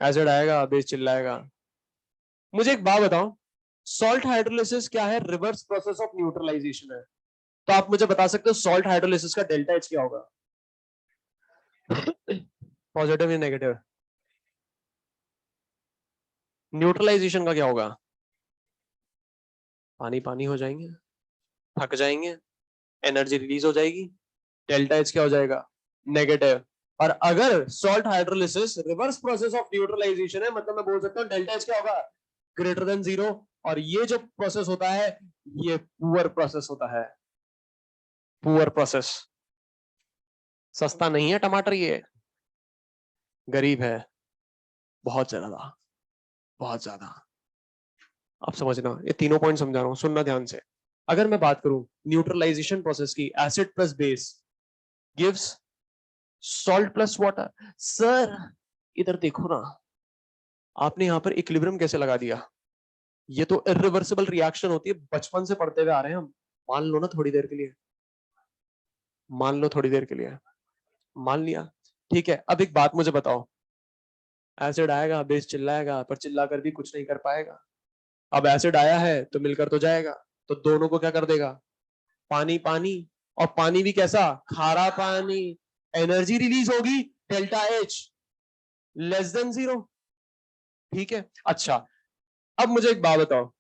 एसिड आएगा बेस चिल्लाएगा। मुझे एक बात बताओ, सॉल्ट हाइड्रोलिसिस क्या है? रिवर्स प्रोसेस ऑफ न्यूट्रलाइजेशन है। तो आप मुझे बता सकते हो सॉल्ट हाइड्रोलिसिस का डेल्टा एच क्या होगा? पॉजिटिव या नेगेटिव? न्यूट्रलाइजेशन का क्या होगा? पानी पानी हो जाएंगे, थक जाएंगे, एनर्जी रिलीज हो जाएगी, डेल्टा एच क्या हो जाएगा? नेगेटिव। और अगर salt hydrolysis reverse process of neutralization है, मतलब मैं बोल सकता हूँ डेल्टा एच क्या होगा? Greater than 0। और ये जो प्रोसेस होता है ये पुअर प्रोसेस होता है। Poor process. सस्ता नहीं है टमाटर, ये गरीब है, बहुत ज्यादा, बहुत ज्यादा। आप समझना, ये तीनों पॉइंट समझा रहा हूं, सुनना ध्यान से। अगर मैं बात करूं न्यूट्रलाइजेशन प्रोसेस की, acid plus base gives salt plus water. Sir इधर देखो ना, आपने यहां पर इक्विलिब्रियम कैसे लगा दिया? ये तो इरिवर्सिबल रिएक्शन होती है, बचपन से पढ़ते हुए आ रहे हैं हम, मान लो ना थोड़ी देर के लिए। मान लो थोड़ी देर के लिए, मान लिया, ठीक है। अब एक बात मुझे बताओ, एसिड आएगा, बेस चिल्लाएगा, पर चिल्ला कर भी कुछ नहीं कर पाएगा। अब एसिड आया है तो मिलकर तो जाएगा, तो दोनों को क्या कर देगा, पानी पानी। और पानी भी कैसा, खारा पानी। एनर्जी रिलीज होगी डेल्टा एच लेस देन 0, ठीक है। अच्छा, अब मुझे एक बात बताओ,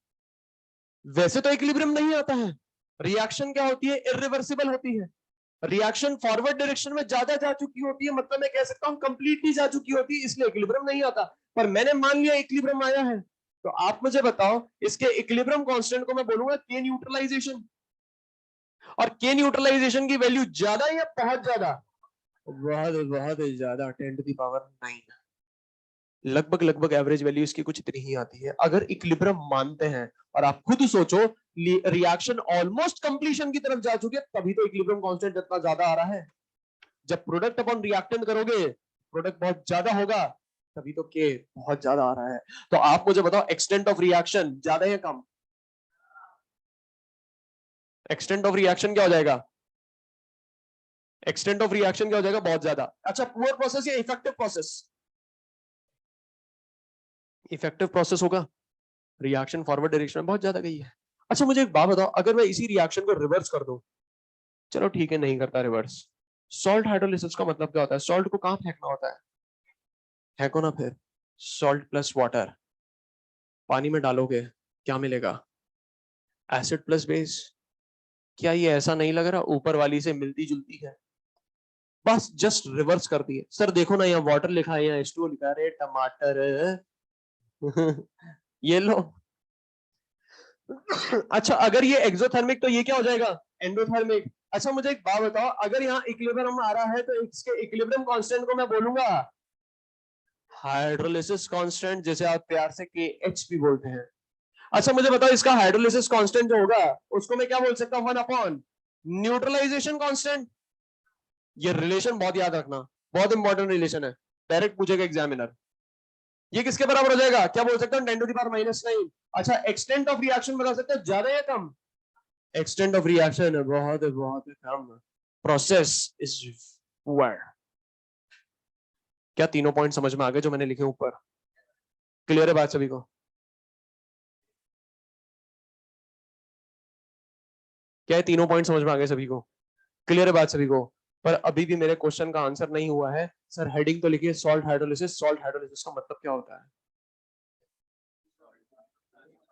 वैसे तो इक्विलिब्रियम नहीं आता है, रिएक्शन क्या होती है, इरिवर्सिबल होती है। रिएक्शन फॉरवर्ड डायरेक्शन में ज्यादा जा चुकी होती है, मतलब मैं कह सकता हूं कंप्लीटली जा चुकी होती है, इसलिए इक्विलिब्रियम नहीं आता। पर मैंने मान लिया इक्विलिब्रियम आया है, तो आप मुझे बताओ इसके इक्विलिब्रियम कांस्टेंट को मैं बोलूंगा के न्यूट्रलाइजेशन। और के न्यूट्रलाइजेशन की वैल्यू ज्यादा या बहुत ज्यादा, बहुत बहुत ज्यादा, 10⁻⁹ लगभग लगभग एवरेज वैल्यू इसकी कुछ इतनी ही आती है। अगर इक्विलिब्रियम मानते हैं, और आप खुद सोचो रिएक्शन ऑलमोस्ट कंप्लीशन की तरफ जा चुकी है, तभी तो इक्विलिब्रियम कांस्टेंट इतना ज्यादा आ रहा है। जब प्रोडक्ट अपॉन रिएक्टेंट करोगे, प्रोडक्ट बहुत ज्यादा होगा, तभी तो के बहुत ज्यादा आ रहा है। तो आप मुझे बताओ एक्सटेंट ऑफ रिएक्शन ज्यादा या कम, एक्सटेंट ऑफ रिएक्शन क्या हो जाएगा, एक्सटेंट ऑफ रिएक्शन क्या हो जाएगा, बहुत ज्यादा। अच्छा, पुअर प्रोसेस या इफेक्टिव प्रोसेस, इफेक्टिव प्रोसेस होगा, रिएक्शन फॉरवर्ड डायरेक्शन में बहुत ज्यादा गई है। अच्छा मुझे एक बात बताओ, अगर मैं इसी रिएक्शन को रिवर्स कर दूं, चलो ठीक है नहीं करता रिवर्स, सॉल्ट हाइड्रोलिसिस का मतलब क्या होता है, सॉल्ट को कहां फेंकना होता है, फेंको ना फिर, सॉल्ट प्लस वाटर, पानी में डालोगे क्या मिलेगा, एसिड प्लस बेस। क्या ये ऐसा नहीं लग रहा ऊपर वाली से मिलती जुलती है, बस जस्ट रिवर्स कर दिए। सर देखो ना, यहाँ वाटर लिखा है, यहाँ H2O लिखा है, अरे टमाटर ये लो। अच्छा, अगर ये एक्सोथर्मिक तो ये क्या हो जाएगा, एंडोथर्मिक। अच्छा मुझे एक बात बताओ, अगर यहाँ इक्विलिब्रियम आ रहा है तो इसके इक्विलिब्रियम कांस्टेंट को मैं बोलूंगा हाइड्रोलिसिस कांस्टेंट, जिसे आप प्यार से KH भी बोलते हैं। अच्छा मुझे बताओ, इसका हाइड्रोलिसिस कांस्टेंट जो होगा उसको मैं क्या बोल सकता हूँ, 1 अपॉन न्यूट्रलाइजेशन कांस्टेंट। ये रिलेशन बहुत याद रखना, बहुत इंपॉर्टेंट रिलेशन है, डायरेक्ट पूछेगा एग्जामिनर। ये किसके बराबर हो जाएगा, क्या बोल सकता हूँ, 10⁻⁹ अच्छा, एक्सटेंट ऑफ रिएक्शन बता सकते हो ज्यादा या कम, एक्सटेंट ऑफ रिएक्शन है बहुत बहुत कम, प्रोसेस इज पुअर। क्या तीनों पॉइंट समझ में आ गए जो मैंने लिखे ऊपर, क्लियर है बात सभी को, क्या है तीनों पॉइंट समझ में आ गए सभी को, क्लियर है बात सभी को। पर अभी भी मेरे क्वेश्चन का आंसर नहीं हुआ है। सर हेडिंग तो लिखिए सॉल्ट हाइड्रोलिसिस, सॉल्ट हाइड्रोलिसिस का मतलब क्या होता है,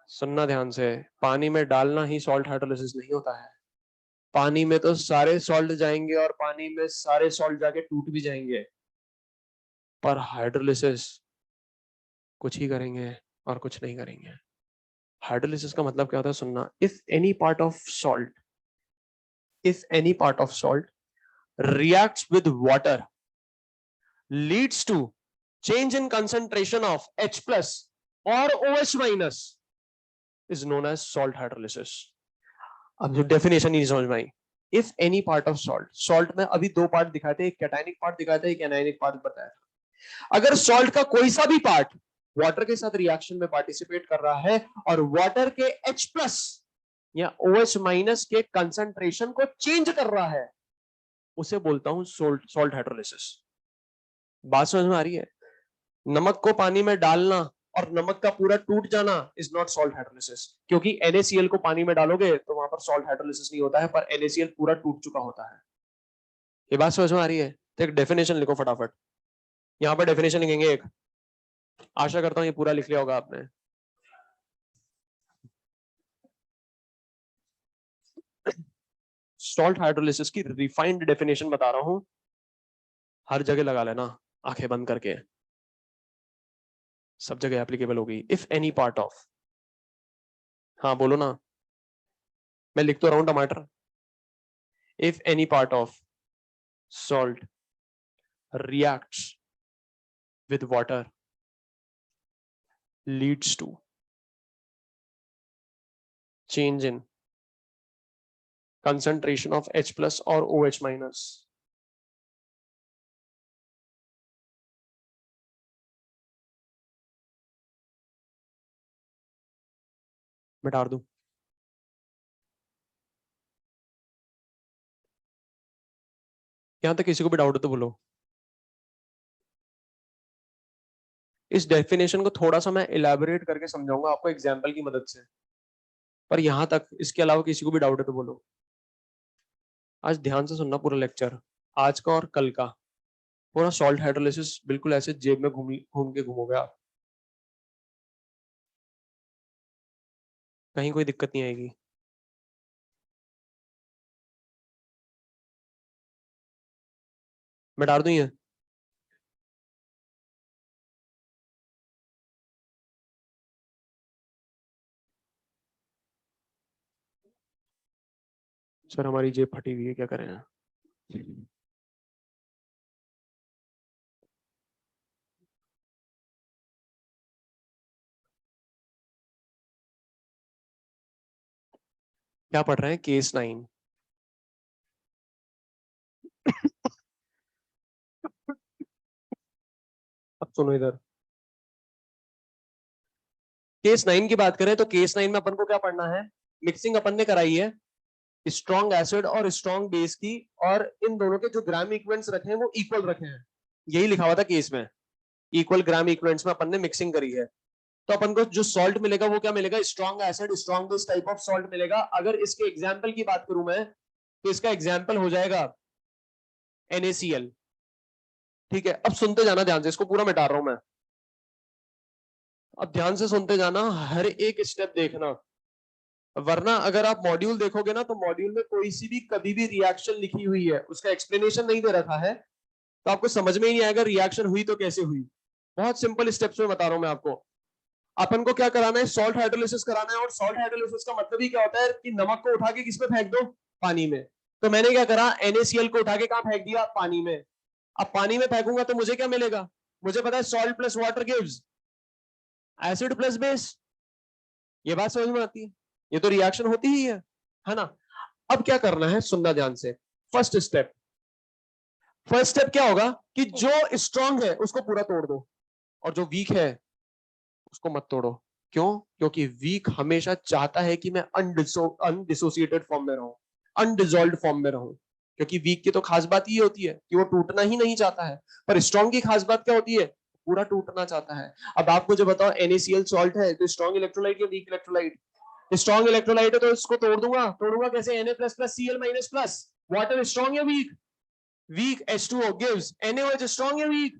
सुनना ध्यान से, पानी में डालना ही सॉल्ट हाइड्रोलिसिस नहीं होता है। पानी में तो सारे सॉल्ट जाएंगे और पानी में सारे सॉल्ट जाके टूट भी जाएंगे, पर हाइड्रोलिसिस कुछ ही करेंगे और कुछ नहीं करेंगे। हाइड्रोलिसिस का मतलब क्या होता है, सुनना, if any part of salt, if any part of salt reacts with water leads to change in concentration of H plus or OH minus is known as salt hydrolysis. अब जो डेफिनेशन नहीं समझ में आई, if any part of salt, salt में अभी दो पार्ट दिखाए थे, एक कैटाइनिक पार्ट दिखाया था, एक एनायनिक पार्ट बताया था। अगर सॉल्ट का कोई सा भी पार्ट वाटर के साथ रिएक्शन में पार्टिसिपेट कर रहा है और वाटर के H प्लस या OH माइनस के कंसंट्रेशन को चेंज कर रहा है, उसे बोलता हूं सॉल्ट हाइड्रोलिसिस। बात समझ में आ रही है, नमक को पानी में डालना और नमक का पूरा टूट जाना इज नॉट सॉल्ट हाइड्रोलिसिस, क्योंकि NaCl को पानी में डालोगे तो वहां पर सॉल्ट हाइड्रोलिसिस नहीं होता है, पर NaCl पूरा टूट चुका होता है। ये बात समझ में आ रही है, तो एक डेफिनेशन लिखो फटाफट, यहाँ पर डेफिनेशन लिखेंगे एक, आशा करता हूं ये पूरा लिख लिया होगा आपने। सॉल्ट हाइड्रोलिसिस की रिफाइंड डेफिनेशन बता रहा हूं, हर जगह लगा लेना आंखें बंद करके, सब जगह एप्लीकेबल होगी। इफ एनी पार्ट ऑफ, हाँ बोलो ना, मैं लिख तो रहा हूं टमाटर, if any part of salt reacts with water leads to change in concentration of H plus or OH minus, मैं डाल दूं यहां तक किसी को भी डाउट हो तो बोलो। इस डेफिनेशन को थोड़ा सा मैं इलैबोरेट करके समझाऊंगा आपको एग्जाम्पल की मदद से, पर यहां तक, इसके अलावा किसी को भी डाउट है तो बोलो। आज ध्यान से सुनना पूरा लेक्चर, आज का और कल का पूरा सॉल्ट हाइड्रोलिसिस बिल्कुल ऐसे जेब में घूम घूम के घूमोगे आप, कहीं कोई दिक्कत नहीं आएगी। मैं डाल दूं ये? सर हमारी जेब फटी हुई है, क्या करें? क्या पढ़ रहे हैं? केस 9। अब सुनो इधर, केस 9 की बात करें तो केस 9 में अपन को क्या पढ़ना है? मिक्सिंग अपन ने कराई है स्ट्रॉन्ग एसिड और स्ट्रॉन्ग बेस की, और इन दोनों के जो ग्राम इक्विवेलेंट्स रखे हैं वो इक्वल रखे हैं, यही लिखा हुआ था केस में। इक्वल ग्राम इक्विवेलेंट्स में अपन ने मिक्सिंग करी है, तो अपन को जो सॉल्ट मिलेगा वो क्या मिलेगा? Strong acid strong base type of salt मिलेगा। अगर इसके एग्जाम्पल की बात करूं मैं, तो इसका एग्जाम्पल हो जाएगा NaCl। ठीक है, अब सुनते जाना ध्यान से, इसको पूरा मिटा रहा हूं मैं, अब ध्यान से सुनते जाना, हर एक स्टेप देखना, वरना अगर आप मॉड्यूल देखोगे ना तो मॉड्यूल में कोई सी भी कभी भी रिएक्शन लिखी हुई है उसका एक्सप्लेनेशन नहीं दे रखा है, तो आपको समझ में ही नहीं आएगा रिएक्शन हुई तो कैसे हुई। बहुत सिंपल स्टेप्स में बता रहा हूं मैं आपको। अपन को क्या कराना है? सॉल्ट हाइड्रोलिसिस कराना है, और सॉल्ट हाइड्रोलिसिस का मतलब ही क्या होता है कि नमक को उठा के किस में फेंक दो? पानी में। तो मैंने क्या करा? NaCl को उठा के कहां फेंक दिया? पानी में। अब पानी में फेंकूंगा तो मुझे क्या मिलेगा? मुझे पता है salt plus water gives acid plus base. ये बात समझ में आती है? ये तो रिएक्शन होती ही है ना? अब क्या करना है, सुनना ध्यान से। फर्स्ट स्टेप, फर्स्ट स्टेप क्या होगा कि जो स्ट्रांग है उसको पूरा तोड़ दो, और जो वीक है उसको मत तोड़ो। क्यों? क्योंकि वीक हमेशा चाहता है कि मैं अनडिसोसिएटेड फॉर्म में रहूं, अनडिजॉल्व फॉर्म में रहूं, क्योंकि वीक की तो खास बात ये होती है कि वो टूटना ही नहीं चाहता है। पर स्ट्रॉन्ग की खास बात क्या होती है? पूरा टूटना चाहता है। अब आप मुझे बताओ, NaCl सॉल्ट है तो स्ट्रॉन्ग इलेक्ट्रोलाइट या वीक इलेक्ट्रोलाइट? स्ट्रॉन्ग इलेक्ट्रोलाइट है तो इसको तोड़ दूंगा, तोड़ूंगा कैसे? Na plus plus Cl minus plus. Water strong या weak? Weak. H2O gives NaOH strong या weak?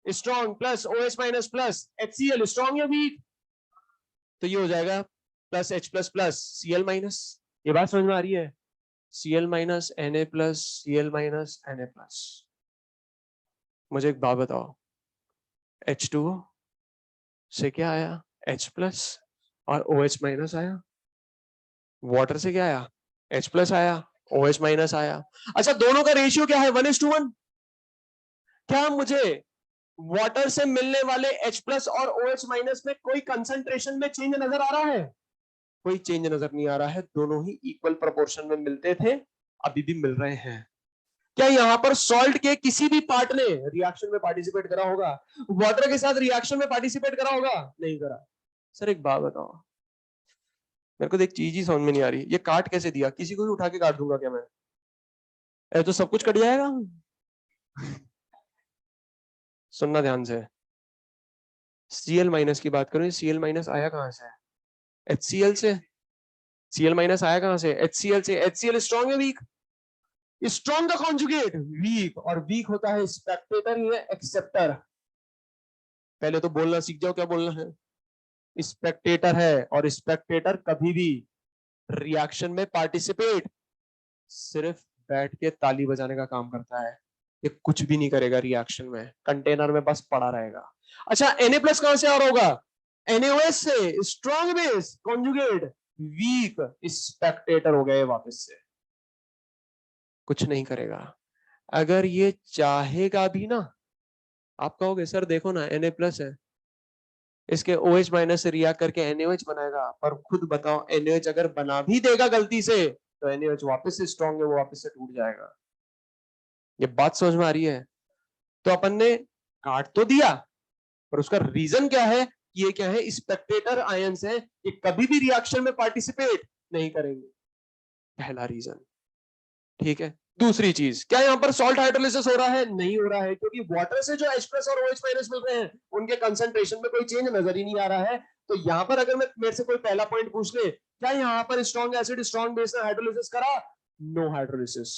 Strong plus OH minus plus HCl strong या वीक? तो ये हो जाएगा plus H plus plus Cl minus. ये बात समझ में आ रही है? Cl minus Na plus Cl minus Na plus. मुझे एक बात बताओ, H2O से क्या आया? H प्लस, और OH माइनस आया। वाटर से क्या आया? H प्लस आया, OH माइनस आया। अच्छा, दोनों का रेशियो क्या है? 1:1। क्या मुझे वाटर से मिलने वाले H प्लस और OH माइनस में कोई कंसंट्रेशन में चेंज नजर आ रहा है? कोई चेंज नजर नहीं आ रहा है, दोनों ही इक्वल प्रोपोर्शन में मिलते थे, अभी भी मिल रहे हैं। क्या यहां पर सॉल्ट के किसी भी पार्ट ने रिएक्शन में पार्टिसिपेट करा होगा? वाटर के साथ रिएक्शन में पार्टिसिपेट करा होगा? नहीं करा। सर एक बात बताओ, मेरे को तो एक चीज ही समझ में नहीं आ रही, ये काट कैसे दिया? किसी को भी उठा के काट दूंगा क्या मैं? ऐसे तो सब कुछ कट जाएगा। सुनना ध्यान से, Cl माइनस की बात करूं, Cl माइनस आया कहां से? HCl से। Cl माइनस आया कहां से? HCl से। HCl स्ट्रॉन्ग है वीक? स्ट्रॉन्ग का कॉन्जुगेट वीक, और वीक होता है स्पेक्टेटर या एक्सेप्टर। पहले तो बोलना सीख जाओ, क्या बोलना है? स्पेक्टेटर है, और स्पेक्टेटर कभी भी रिएक्शन में पार्टिसिपेट सिर्फ बैठ के ताली बजाने का काम करता है, ये कुछ भी नहीं करेगा रिएक्शन में, कंटेनर में बस पड़ा रहेगा। अच्छा, Na प्लस कहां से आ रहा होगा? NaOH से। Strong base conjugate weak spectator हो गए, वापस से कुछ नहीं करेगा। अगर ये चाहेगा भी ना, आप कहोगे सर देखो ना Na प्लस है, इसके OH माइनस से रिएक्ट करके NaOH बनाएगा, पर खुद बताओ NaOH अगर बना भी देगा गलती से तो NaOH वापस से स्ट्रॉन्ग है, वो वापस से टूट जाएगा। ये बात समझ में आ रही है? तो अपन ने काट तो दिया, पर उसका रीजन क्या है? ये क्या है? स्पेक्टेटर आयंस है, ये कभी भी रिएक्शन में पार्टिसिपेट नहीं करेंगे, पहला रीजन। ठीक है, दूसरी चीज, क्या यहाँ पर सॉल्ट हाइड्रोलिसिस हो रहा है? नहीं हो रहा है, क्योंकि वाटर से जो H प्लस और OH माइनस मिल रहे हैं उनके कंसंट्रेशन में कोई चेंज नजर ही नहीं आ रहा है। तो यहाँ पर अगर मैं मेरे से कोई पहला पॉइंट पूछ ले, क्या यहाँ पर स्ट्रॉन्ग एसिड स्ट्रॉन्ग बेस ने हाइड्रोलिसिस करा? No hydrolysis.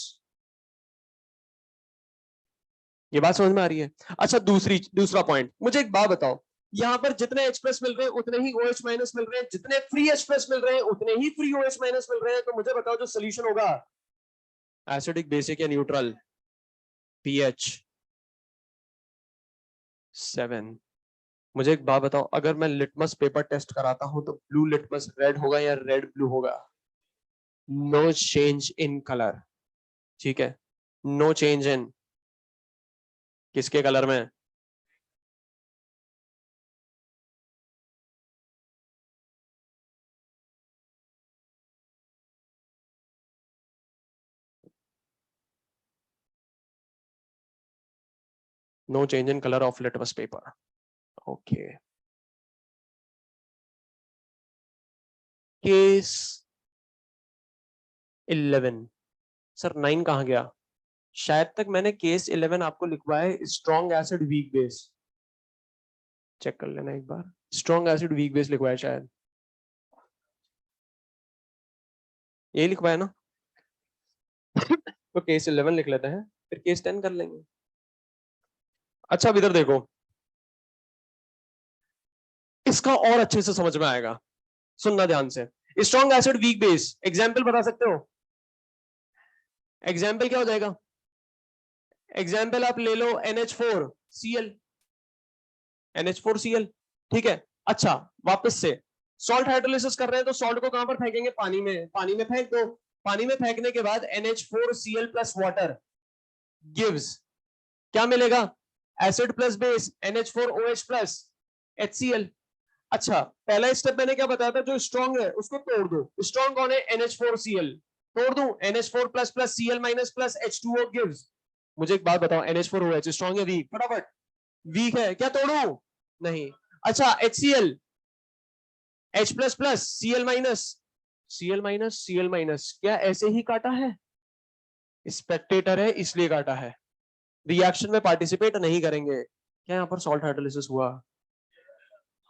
ये बात समझ में आ रही है? अच्छा, दूसरा पॉइंट, मुझे एक बात बताओ, यहाँ पर जितने H प्लस मिल रहे हैं उतने ही OH माइनस मिल रहे हैं, जितने फ्री H प्लस मिल रहे हैं उतने ही फ्री OH माइनस मिल रहे हैं, तो मुझे बताओ जो सोल्यूशन होगा, एसिडिक, बेसिक या न्यूट्रल? pH 7। मुझे एक बात बताओ, अगर मैं लिटमस पेपर टेस्ट कराता हूं तो ब्लू लिटमस रेड होगा या रेड ब्लू होगा? नो चेंज इन कलर, ठीक है, नो चेंज इन किसके कलर में? No change in colour of litmus paper, okay. Case 11, sir 9 कहां गया? शायद तक मैंने केस 11 आपको लिखवाया है strong acid weak base, check कर लेना एक बार, स्ट्रॉन्ग एसिड वीक बेस लिखवाया शायद, यही लिखवाया ना? तो केस 11 लिख लेते हैं, फिर केस 10 कर लेंगे। अच्छा, अब इधर देखो, इसका और अच्छे से समझ में आएगा, सुनना ध्यान से। Strong acid weak base, example बता सकते हो? एग्जाम्पल क्या हो जाएगा? एग्जाम्पल आप ले लो NH4Cl, NH4Cl, ठीक है। अच्छा, वापस से सॉल्ट हाइड्रोलिसिस कर रहे हैं तो सॉल्ट को कहां पर फेंकेंगे? पानी में, पानी में फेंक दो। पानी में फेंकने के बाद NH4Cl प्लस वाटर गिव्स, क्या मिलेगा? Acid plus base NH4OH plus HCl। अच्छा, पहला स्टेप मैंने क्या बताया था, जो स्ट्रॉन्ग है उसको तोड़ दो। स्ट्रॉन्ग कौन है? NH4Cl, तोड़ दूं, NH4 plus plus Cl minus plus H2O gives. मुझे एक बात बताओ, NH4OH स्ट्रॉन्ग है वीक? फटाफट, वीक है, क्या तोड़ू? नहीं। अच्छा, HCl, H plus plus Cl minus, Cl minus, Cl minus, क्या ऐसे ही काटा है? स्पेक्टेटर है इसलिए काटा है, रिएक्शन में पार्टिसिपेट नहीं करेंगे। क्या यहाँ पर सॉल्ट हाइड्रोलिसिस हुआ?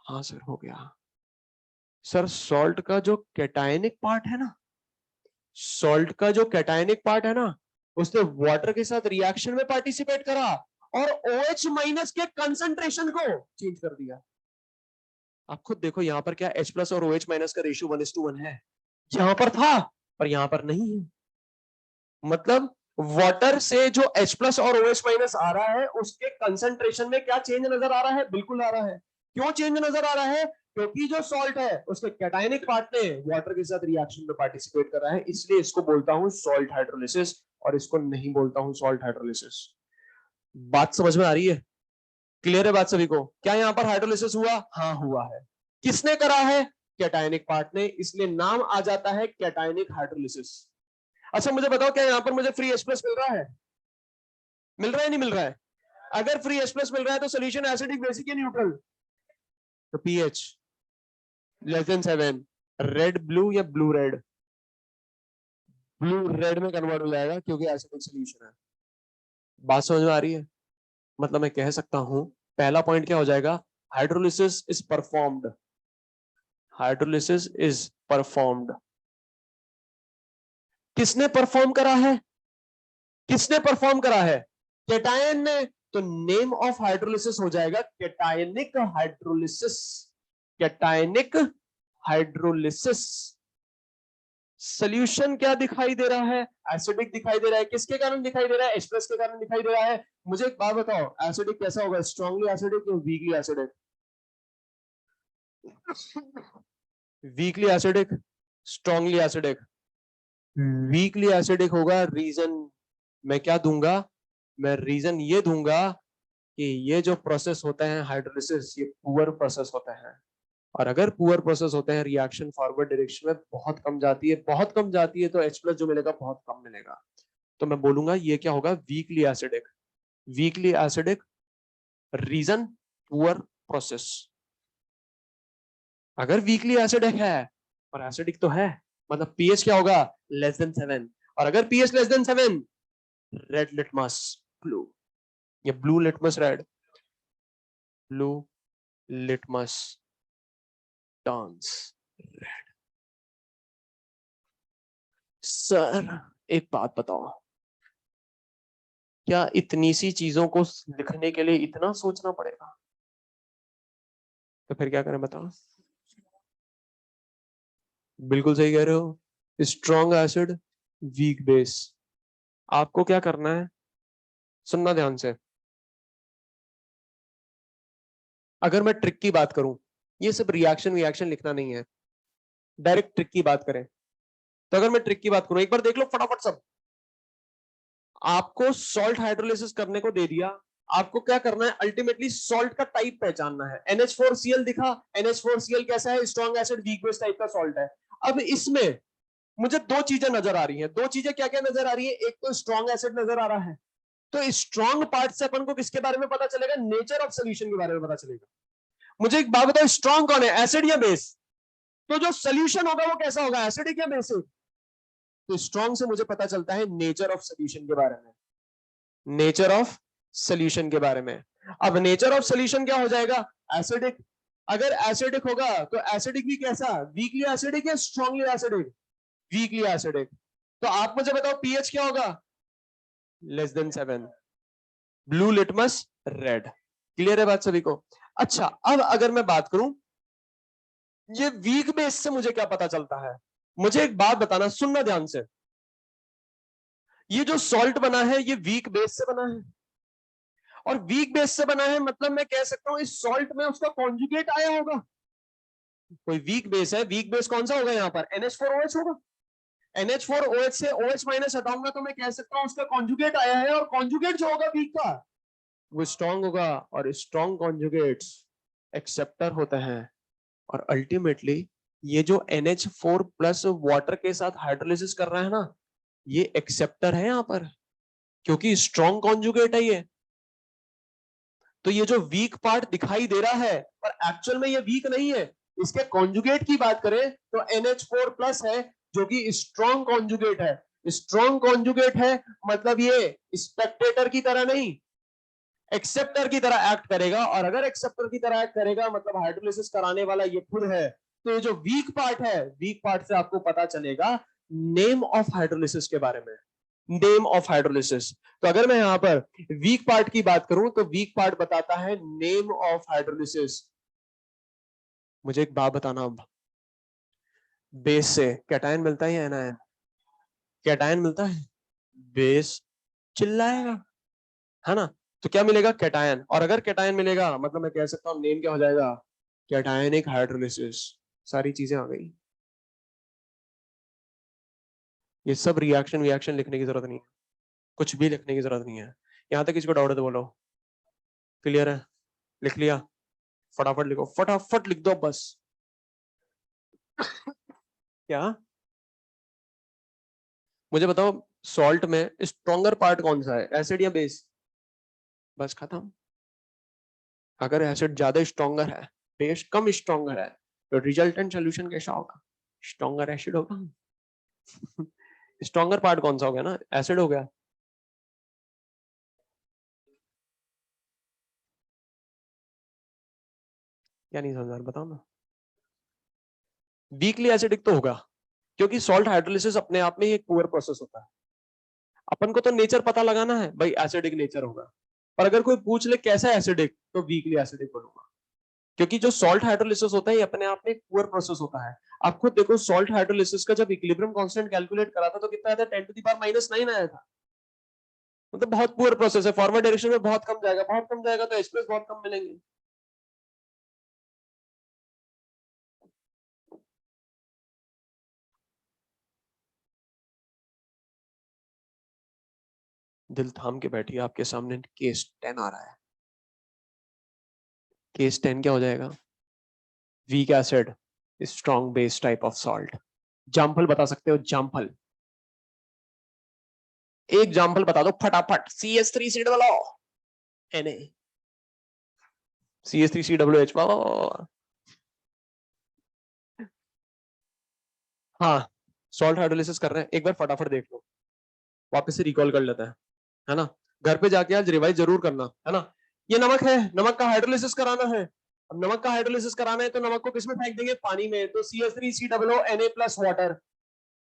हाँ सर, हो गया। सर सॉल्ट का जो कैटायनिक पार्ट है ना, सॉल्ट का जो कैटायनिक पार्ट है ना, उसने वाटर के साथ रिएक्शन में पार्टिसिपेट करा और OH माइनस के कंसंट्रेशन को चेंज कर दिया। आप खुद देखो यहाँ पर क्या H प्लस और OH माइनस का रेशियो 1:1 है, यहां पर था पर यहां पर नहीं है। मतलब वाटर से जो H प्लस और OH माइनस आ रहा है उसके कंसंट्रेशन में क्या चेंज नजर आ रहा है? बिल्कुल आ रहा है। क्यों चेंज नजर आ रहा है? क्योंकि जो सॉल्ट है उसके कैटायनिक पार्ट ने वाटर के साथ रिएक्शन में पार्टिसिपेट कर रहा है, इसलिए इसको बोलता हूं सॉल्ट हाइड्रोलिसिस और इसको नहीं बोलता हूं सॉल्ट हाइड्रोलिसिस। बात समझ में आ रही है? क्लियर है बात सभी को? क्या यहां पर हाइड्रोलिसिस हुआ? हाँ हुआ है। किसने करा है? कैटायनिक पार्ट ने, इसलिए नाम आ जाता है कैटायनिक हाइड्रोलिसिस। अच्छा, मुझे बताओ, क्या यहाँ पर मुझे फ्री H प्लस मिल रहा है? मिल रहा है नहीं मिल रहा है? अगर फ्री H प्लस मिल रहा है तो सोल्यूशन एसिडिक, बेसिक या न्यूट्रल? तो pH less than 7, red blue या ब्लू रेड? ब्लू रेड में कन्वर्ट हो जाएगा क्योंकि एसिडिक सोल्यूशन है। बात समझ में आ रही है? मतलब मैं कह सकता हूं, पहला पॉइंट क्या हो जाएगा? Hydrolysis is performed, hydrolysis is performed. किसने परफॉर्म करा है? किसने परफॉर्म करा है? कैटायन ने। तो नेम ऑफ हाइड्रोलिसिस हो जाएगा cationic hydrolysis, cationic hydrolysis. Solution क्या दिखाई दे रहा है? एसिडिक दिखाई दे रहा है। किसके कारण दिखाई दे रहा है? H प्लस के कारण दिखाई दे रहा है। मुझे एक बात बताओ, एसिडिक कैसा होगा? स्ट्रांगली एसिडिक या weekly acidic? Weakly acidic, strongly acidic? Weakly acidic होगा। रीजन मैं क्या दूंगा? मैं रीजन ये दूंगा कि ये जो प्रोसेस होता है हाइड्रोलिसिस, ये पुअर प्रोसेस होता है, और अगर पुअर प्रोसेस होते हैं रिएक्शन फॉरवर्ड डायरेक्शन में बहुत कम जाती है, बहुत कम जाती है, तो H प्लस जो मिलेगा बहुत कम मिलेगा। तो मैं बोलूंगा ये क्या होगा? Weakly acidic, weakly acidic. Reason poor process. अगर वीकली एसिडिक है और एसिडिक तो है, मतलब पीएच क्या होगा? Less than 7। और अगर pH less than 7 red litmus blue, ये blue litmus red, blue litmus turns red. Sir एक बात बताओ, क्या इतनी सी चीजों को लिखने के लिए इतना सोचना पड़ेगा? तो फिर क्या करें बताओ? बिल्कुल सही कह रहे हो, स्ट्रॉन्ग एसिड वीक बेस। आपको क्या करना है, सुनना ध्यान से। अगर मैं ट्रिक की बात करूं, ये सब रिएक्शन रिएक्शन लिखना नहीं है, डायरेक्ट ट्रिक की बात करें, तो अगर मैं ट्रिक की बात करूं, एक बार देख लो फटाफट सब। आपको सॉल्ट हाइड्रोलिसिस करने को दे दिया, आपको क्या करना है, अल्टीमेटली सॉल्ट का टाइप पहचानना है। NH4Cl दिखा, NH4Cl कैसा है, strong acid weak base type का सॉल्ट है। अब इसमें मुझे दो चीजें नजर आ रही हैं, दो चीजें क्या क्या नजर आ रही है, एक तो स्ट्रॉन्ग एसिड नजर आ रहा है, तो स्ट्रॉन्ग पार्ट से अपन को किसके बारे में पता चलेगा, नेचर ऑफ सोल्यूशन के बारे में पता चलेगा। मुझे एक बात बताओ, स्ट्रॉन्ग कौन है, एसिड या बेस? तो जो सोल्यूशन होगा वो कैसा होगा, एसिडिक या बेसिक? तो स्ट्रॉन्ग से मुझे पता चलता है नेचर ऑफ सोल्यूशन के बारे में, नेचर ऑफ सोल्यूशन के बारे में। अब नेचर ऑफ सोल्यूशन क्या हो जाएगा, एसिडिक। अगर एसिडिक होगा तो एसिडिक भी कैसा, वीकली एसिडिक या स्ट्रांगली एसिडिक? Weakly acidic. तो आप मुझे बताओ पीएच क्या होगा, <<7। Blue litmus red. क्लियर है बात सभी को? अच्छा, अब अगर मैं बात करूं, ये वीक बेस से मुझे क्या पता चलता है, मुझे एक बात बताना, सुनना ध्यान से। ये जो सॉल्ट बना है ये वीक बेस से बना है, और वीक बेस से बना है मतलब मैं कह सकता हूं इस सॉल्ट में उसका कॉन्जुगेट आया होगा। कोई वीक बेस है, वीक बेस कौन सा होगा यहाँ पर, NH4OH होगा। NH4OH से OH माइनस हटाऊंगा तो मैं कह सकता हूं उसका कॉन्जुगेट आया है, और कॉन्जुगेट जो होगा वीक का वो स्ट्रॉन्ग होगा, और स्ट्रॉन्ग कॉन्जुगेट्स एक्सेप्टर होते हैं। और अल्टीमेटली ये जो NH4 प्लस वाटर के साथ हाइड्रोलिसिस कर रहा है ना, ये एक्सेप्टर है यहाँ पर, क्योंकि स्ट्रॉन्ग कॉन्जुगेट है ये। तो ये जो वीक पार्ट दिखाई दे रहा है पर एक्चुअल में ये वीक नहीं है। इसके कॉन्जुगेट की बात करें तो NH4 प्लस है, जो कि स्ट्रॉन्ग कॉन्जुगेट है। स्ट्रॉन्ग कॉन्जुगेट है मतलब ये स्पेक्टेटर की तरह नहीं, एक्सेप्टर की तरह एक्ट करेगा, और अगर एक्सेप्टर की तरह एक्ट करेगा मतलब हाइड्रोलिसिस कराने वाला ये खुद है। तो ये जो वीक पार्ट है, वीक पार्ट से आपको पता चलेगा नेम ऑफ हाइड्रोलिसिस के बारे में, नेम ऑफ हाइड्रोलिसिस। तो अगर मैं यहां पर वीक पार्ट की बात करूं तो वीक पार्ट बताता है नेम ऑफ हाइड्रोलिसिस। मुझे एक बात बताना, अब बेस से कैटायन मिलता है या एनायन? कैटायन मिलता है, बेस चिल्लाएगा, है ना? तो क्या मिलेगा, कैटायन। और अगर कैटायन मिलेगा मतलब मैं कह सकता हूं नेम क्या हो जाएगा, कैटायनिक हाइड्रोलिसिस। सारी चीजें आ गई। ये सब रिएक्शन रिएक्शन लिखने की जरूरत नहीं है, कुछ भी लिखने की जरूरत नहीं है। यहां तक किसी को डाउट है तो बोलो। क्लियर है? लिख लिया? फटाफट लिखो, फटाफट लिख दो बस। क्या, मुझे बताओ, सॉल्ट में स्ट्रॉन्गर पार्ट कौन सा है, एसिड या बेस? बस खत्म। अगर एसिड ज्यादा स्ट्रॉन्गर है, बेस कम स्ट्रॉन्गर है, तो रिजल्टेंट सोल्यूशन कैसा होगा, स्ट्रॉन्गर एसिड होगा। स्ट्रॉन्गर पार्ट कौन सा हो गया ना, एसिड हो गया। क्या नहीं समझा बताओ ना। वीकली एसिडिक तो होगा, क्योंकि सॉल्ट हाइड्रोलिसिस अपने आप में ही एक पुअर प्रोसेस होता है। अपन को तो नेचर पता लगाना है भाई, एसिडिक नेचर होगा। पर अगर कोई पूछ ले कैसा एसिडिक, तो वीकली एसिडिक बोलूंगा, क्योंकि जो सॉल्ट हाइड्रोलिसिस होता है ये अपने आप में एक पुअर प्रोसेस होता है। आप खुद देखो, सॉल्ट हाइड्रोलिसिस का जब इक्विलिब्रियम कांस्टेंट कैलकुलेट करा था तो कितना आया था, 10⁻⁻⁹ आया था। मतलब बहुत पुअर प्रोसेस है, फॉरवर्ड डायरेक्शन में बहुत कम जाएगा, बहुत कम जाएगा तो एक्सप्रेस बहुत कम मिलेंगे। दिल थाम के बैठिए, आपके सामने केस 10 आ रहा है। केस 10 क्या हो जाएगा, weak acid strong base type of salt. Example बता सकते हो, एग्जाम्पल, एक एग्जाम्पल बता दो फटाफट। CH3 double O Na, CH3COOH। हाँ, सॉल्ट हाइड्रोलिसिस कर रहे हैं, एक बार फटाफट देख लो, वापस से रिकॉल कर लेते हैं। है ना। घर पे जाके आज रिवाइज जरूर करना, है ना। ये नमक है, नमक का हाइड्रोलिसिस कराना है। अब नमक का हाइड्रोलिसिस कराना है तो नमक को किसमें फेंक देंगे, पानी में। तो CH3COO Na प्लस वाटर,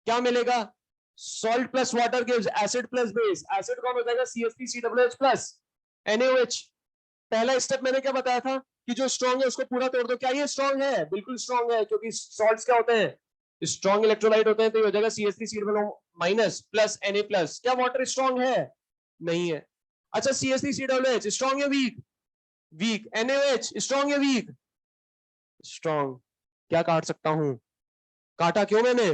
क्या मिलेगा, salt plus water gives acid plus base. Acid कौन हो जाएगा, CH3COOH प्लस NaOH। पहला स्टेप मैंने क्या बताया था कि जो स्ट्रॉन्ग है उसको पूरा तोड़ दो। क्या ये स्ट्रॉन्ग है, बिल्कुल स्ट्रॉन्ग है, क्योंकि सॉल्ट्स क्या होते हैं, स्ट्रॉन्ग इलेक्ट्रोलाइट होते हैं। तो ये हो जाएगा CH3COO minus plus Na plus. क्या वाटर स्ट्रॉन्ग है, नहीं है। अच्छा CH3COOH स्ट्रॉन्ग या वीक, वीक। NaOH स्ट्रॉन्ग या वीक, स्ट्रॉन्ग। क्या काट सकता हूं, काटा क्यों मैंने,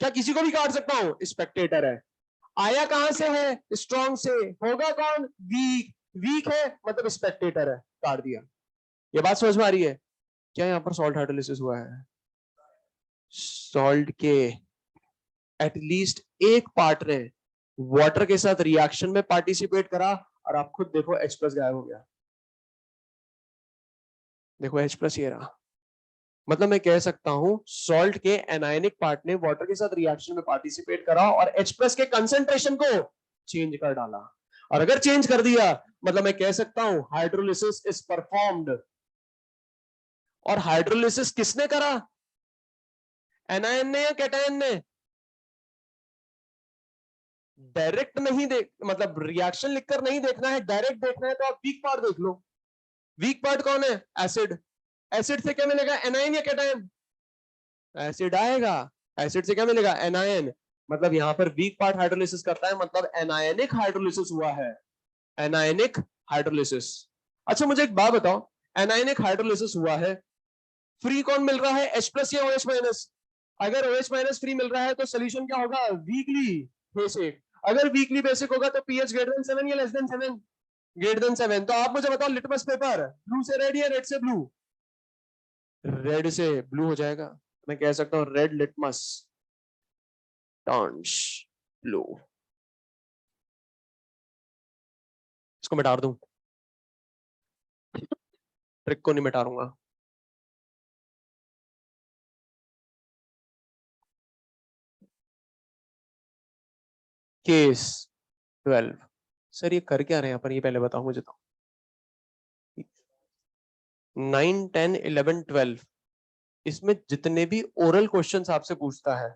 क्या किसी को भी काट सकता हूं, स्पेक्टेटर है। आया कहां से है, स्ट्रॉन्ग से, होगा कौन, वीक। वीक है मतलब स्पेक्टेटर है, काट दिया। ये बात समझ में आ रही है। क्या यहाँ पर सॉल्ट हाइड्रोलिसिस हुआ है, सॉल्ट के एटलीस्ट एक पार्ट ने वाटर के साथ रिएक्शन में पार्टिसिपेट करा, और आप खुद देखो H प्लस गायब हो गया। देखो H प्लस ये रहा। मतलब मैं कह सकता हूं सॉल्ट के एनायनिक पार्ट ने वाटर के साथ रिएक्शन में पार्टिसिपेट करा और H प्लस के कंसेंट्रेशन को चेंज कर डाला। और अगर चेंज कर दिया मतलब मैं कह सकता हूं हाइड्रोलिसिस इज परफॉर्म्ड। और हाइड्रोलिसिस किसने करा, एनायन ने या कैटायन ने, डायरेक्ट नहीं देख, मतलब रिएक्शन लिखकर नहीं देखना है, डायरेक्ट देखना है तो आप वीक पार्ट देख लो। वीक पार्ट कौन है, एसिड। एसिड से क्या मिलेगा, एनायन या कैटायन, एसिड आएगा। एसिड से क्या मिलेगा, एनायन। मतलब यहां पर वीक पार्ट हाइड्रोलिसिस करता है, मतलब एनायनिक हाइड्रोलिसिस हुआ है, एनायनिक हाइड्रोलिसिस। अच्छा मुझे एक बात बताओ, एनायनिक हाइड्रोलिसिस हुआ है, फ्री कौन मिल रहा है, H प्लस या OH माइनस। अगर OH माइनस फ्री मिल रहा है तो सोल्यूशन क्या होगा, वीकली बेसिक। अगर वीकली बेसिक होगा तो pH ग्रेटर देन 7 या लेस देन 7, ग्रेटर देन 7। तो आप मुझे बताओ लिटमस पेपर ब्लू से रेड या रेड से ब्लू, रेड से ब्लू हो जाएगा। मैं कह सकता हूं रेड लिटमस टर्न्स ब्लू। इसको मिटा दूं, ट्रिक को नहीं मिटा दूंगा। केस 12, सर ये कर क्या रहे हैं अपन, ये पहले बताओ मुझे तो। 9 10 11 12 इसमें जितने भी ओरल क्वेश्चंस आपसे पूछता है,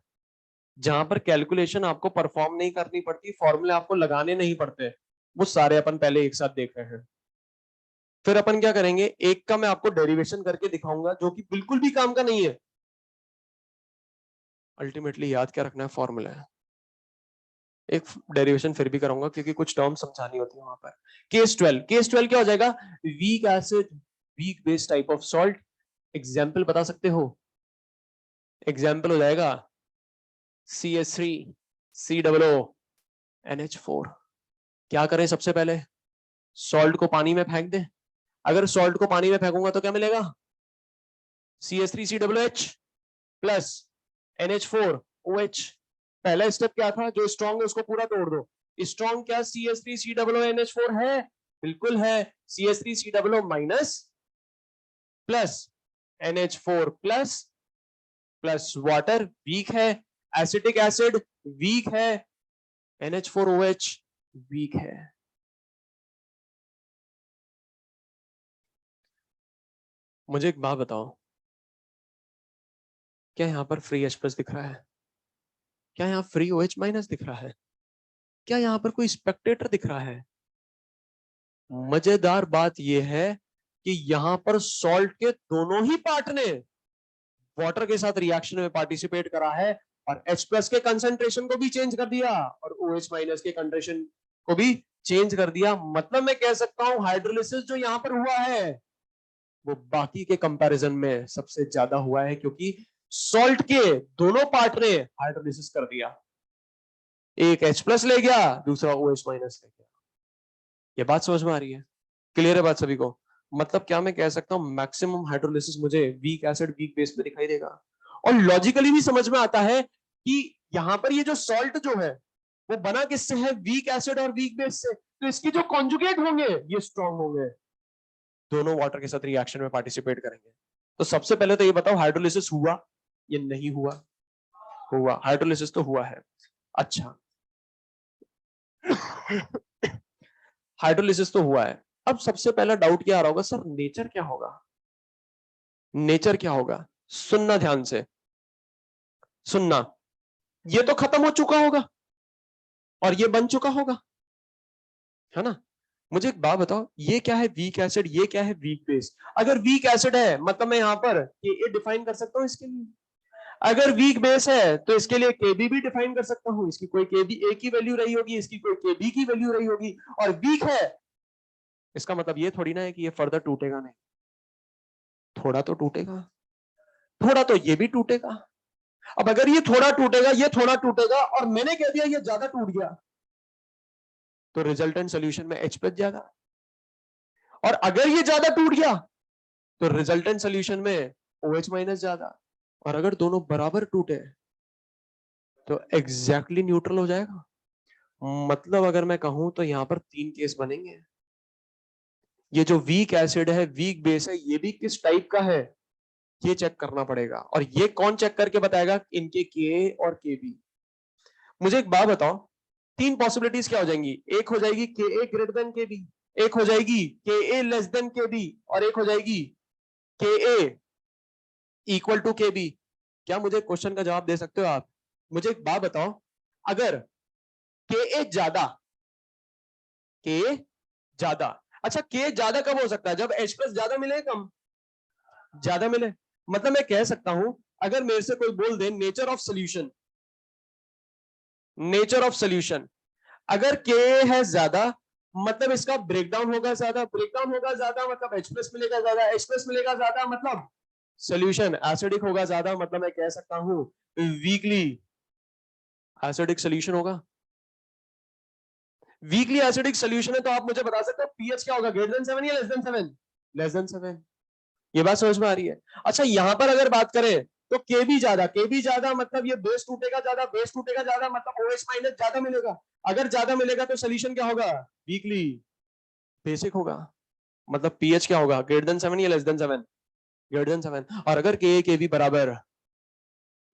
जहां पर कैलकुलेशन आपको परफॉर्म नहीं करनी पड़ती, फॉर्मूले आपको लगाने नहीं पड़ते, वो सारे अपन पहले एक साथ देख रहे हैं। फिर अपन क्या करेंगे, एक का मैं आपको डेरिवेशन करके दिखाऊंगा जो कि बिल्कुल भी काम का नहीं है। अल्टीमेटली याद क्या रखना है, फॉर्मूला है। एक डेरिवेशन फिर भी कराऊंगा क्योंकि कुछ टर्म समझानी होती है वहां पर। केस 12 क्या हो जाएगा, weak acid weak base type of salt. Example बता सकते हो, एग्जाम्पल हो जाएगा CH3COO क्या करें, सबसे पहले सॉल्ट को पानी में फेंक दे। अगर सॉल्ट को पानी में फेंकूंगा तो क्या मिलेगा, CH3COOH प्लस NH4OH। पहला स्टेप क्या था, जो स्ट्रॉन्ग है उसको पूरा तोड़ दो। स्ट्रॉन्ग क्या CH3COONH4 है, बिल्कुल है। CH3COO minus plus NH4 plus plus water weak है, एसिटिक एसिड वीक है, NH4OH वीक है। मुझे एक बात बताओ, क्या यहां पर फ्री H प्लस दिख रहा है, क्या यहां फ्री OH माइनस दिख रहा है, क्या यहां पर कोई स्पेक्टेटर दिख रहा है। मजेदार बात यह है कि यहां पर सॉल्ट के दोनों ही पार्ट ने वाटर के साथ रिएक्शन में पार्टिसिपेट करा है, और H प्लस के कंसंट्रेशन को भी चेंज कर दिया और OH माइनस के कंसंट्रेशन को भी चेंज कर दिया। मतलब मैं कह सकता हूं हाइड्रोलिसिस जो यहां पर हुआ है वो बाकी के कंपैरिजन में सबसे ज्यादा हुआ है, क्योंकि सॉल्ट के दोनों पार्ट ने हाइड्रोलिसिस कर दिया। एक H प्लस ले गया, दूसरा OH माइनस ले गया। ये बात समझ में आ रही है, क्लियर है बात सभी को। मतलब क्या मैं कह सकता हूं मैक्सिमम हाइड्रोलिसिस मुझे वीक एसिड वीक बेस पे दिखाई देगा। और लॉजिकली भी समझ में आता है कि यहां पर ये जो सॉल्ट जो है वो बना किससे है, वीक एसिड और वीक बेस से। तो इसकी जो कॉन्जुगेट होंगे ये स्ट्रॉन्ग होंगे, दोनों वाटर के साथ रिएक्शन में पार्टिसिपेट करेंगे। तो सबसे पहले तो ये बताओ हाइड्रोलिसिस हुआ या नहीं हुआ, हुआ, हाइड्रोलिसिस तो हुआ है। अच्छा हाइड्रोलिसिस तो हुआ है। अब सबसे पहला डाउट क्या आ रहा होगा, सर नेचर क्या होगा, नेचर क्या होगा। सुनना ध्यान से, सुनना, ये तो खत्म हो चुका होगा और ये बन चुका होगा, है ना। मुझे एक बात बताओ, ये क्या है वीक एसिड, ये क्या है वीक बेस। अगर वीक एसिड है मतलब मैं यहां पर के डिफाइन कर सकता हूं इसके लिए। अगर वीक बेस है तो इसके लिए केबी भी डिफाइन कर सकता हूं, इसकी कोई केबी ए की वैल्यू रही होगी, इसकी कोई केबी की वैल्यू रही होगी। और वीक है इसका मतलब ये थोड़ी ना है कि ये फर्दर टूटेगा नहीं, थोड़ा तो टूटेगा, थोड़ा तो ये भी टूटेगा। अब अगर ये थोड़ा टूटेगा, ये थोड़ा टूटेगा और मैंने कह दिया ये ज्यादा टूट गया, तो रिजल्टेंट सोल्यूशन में H प्लस जाएगा। और अगर ये ज्यादा टूट गया तो रिजल्टेंट सोल्यूशन में OH माइनस जाएगा। और अगर दोनों बराबर टूटे तो एग्जैक्टली न्यूट्रल हो जाएगा। मतलब अगर मैं कहूं तो यहां पर 3 केस बनेंगे। ये जो वीक एसिड है, वीक बेस है, ये भी किस टाइप का है ये चेक करना पड़ेगा। और ये कौन चेक करके बताएगा, इनके के और के बी। मुझे एक बात बताओ, 3 पॉसिबिलिटीज क्या हो जाएंगी, एक हो जाएगी के ए ग्रेटर देन के बी, एक हो जाएगी के ए लेस देन के बी, और एक हो जाएगी के ए इक्वल टू के बी। क्या मुझे क्वेश्चन का जवाब दे सकते हो आप। मुझे एक बात बताओ, अगर के ए ज्यादा, के ज्यादा, अच्छा के ज्यादा कब हो सकता है, जब H प्लस ज्यादा मिले, कम ज्यादा मिले। मतलब मैं कह सकता हूं, अगर मेरे से कोई बोल दे nature of solution, nature of solution, अगर के है ज्यादा मतलब इसका ब्रेकडाउन होगा ज्यादा, ब्रेकडाउन होगा ज्यादा मतलब H प्लस मिलेगा ज्यादा, H प्लस मिलेगा ज्यादा मतलब सोल्यूशन एसिडिक होगा ज्यादा, मतलब मैं कह सकता हूं वीकली एसिडिक सोल्यूशन होगा। वीकली एसिडिक सोल्यूशन है तो आप मुझे बता सकते हो पीएच क्या होगा, ग्रेटर देन 7 या लेस देन 7, लेस देन 7। ये बात समझ में आ रही है। अच्छा यहां पर अगर बात करें तो के भी ज्यादा मतलब ये बेस टूटेगा ज्यादा, बेस टूटेगा ज्यादा मतलब OH माइनस ज्यादा मिलेगा। अगर ज्यादा मिलेगा तो सोल्यूशन क्या होगा, वीकली बेसिक होगा। मतलब पीएच क्या होगा, ग्रेटर देन 7 या लेस देन 7, ग्रेटर देन 7। और अगर के भी बराबर,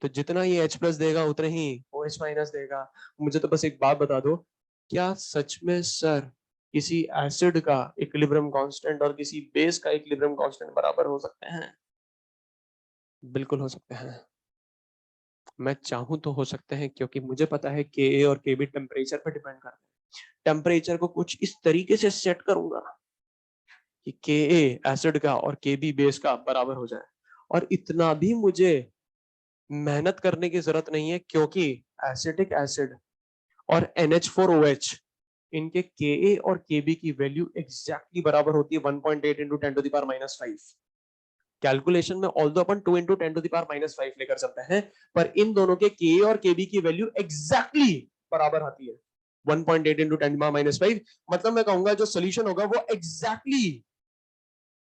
तो जितना ये H प्लस देगा उतने ही OH माइनस देगा। मुझे तो बस एक बात बता दो, क्या सच में सर किसी एसिड का इक्विलिब्रियम कांस्टेंट और किसी बेस का इक्विलिब्रियम कांस्टेंट बराबर हो सकते हैं। बिल्कुल हो सकते हैं। मैं चाहूं तो हो सकते हैं, क्योंकि मुझे पता है के ए और के बी टेम्परेचर पर डिपेंड करते हैं। टेम्परेचर को कुछ इस तरीके से सेट करूंगा कि के ए एसिड का और के बी बेस का बराबर हो जाए। और इतना भी मुझे मेहनत करने की जरूरत नहीं है, क्योंकि एसिडिक एसिड और NH4OH इनके के और के बी की वैल्यू एग्जैक्टली बराबर होती है 1.8 इंटू 10⁻⁵। कैलकुलेशन में ऑल्दो अपन 2 इंटू 10⁻⁵ लेकर चलते हैं, पर इन दोनों के और के बी की वैल्यू एग्जैक्टली बराबर आती है 1.8 इंटू 10⁻⁵। मतलब मैं कहूंगा जो सोल्यूशन होगा वो एग्जैक्टली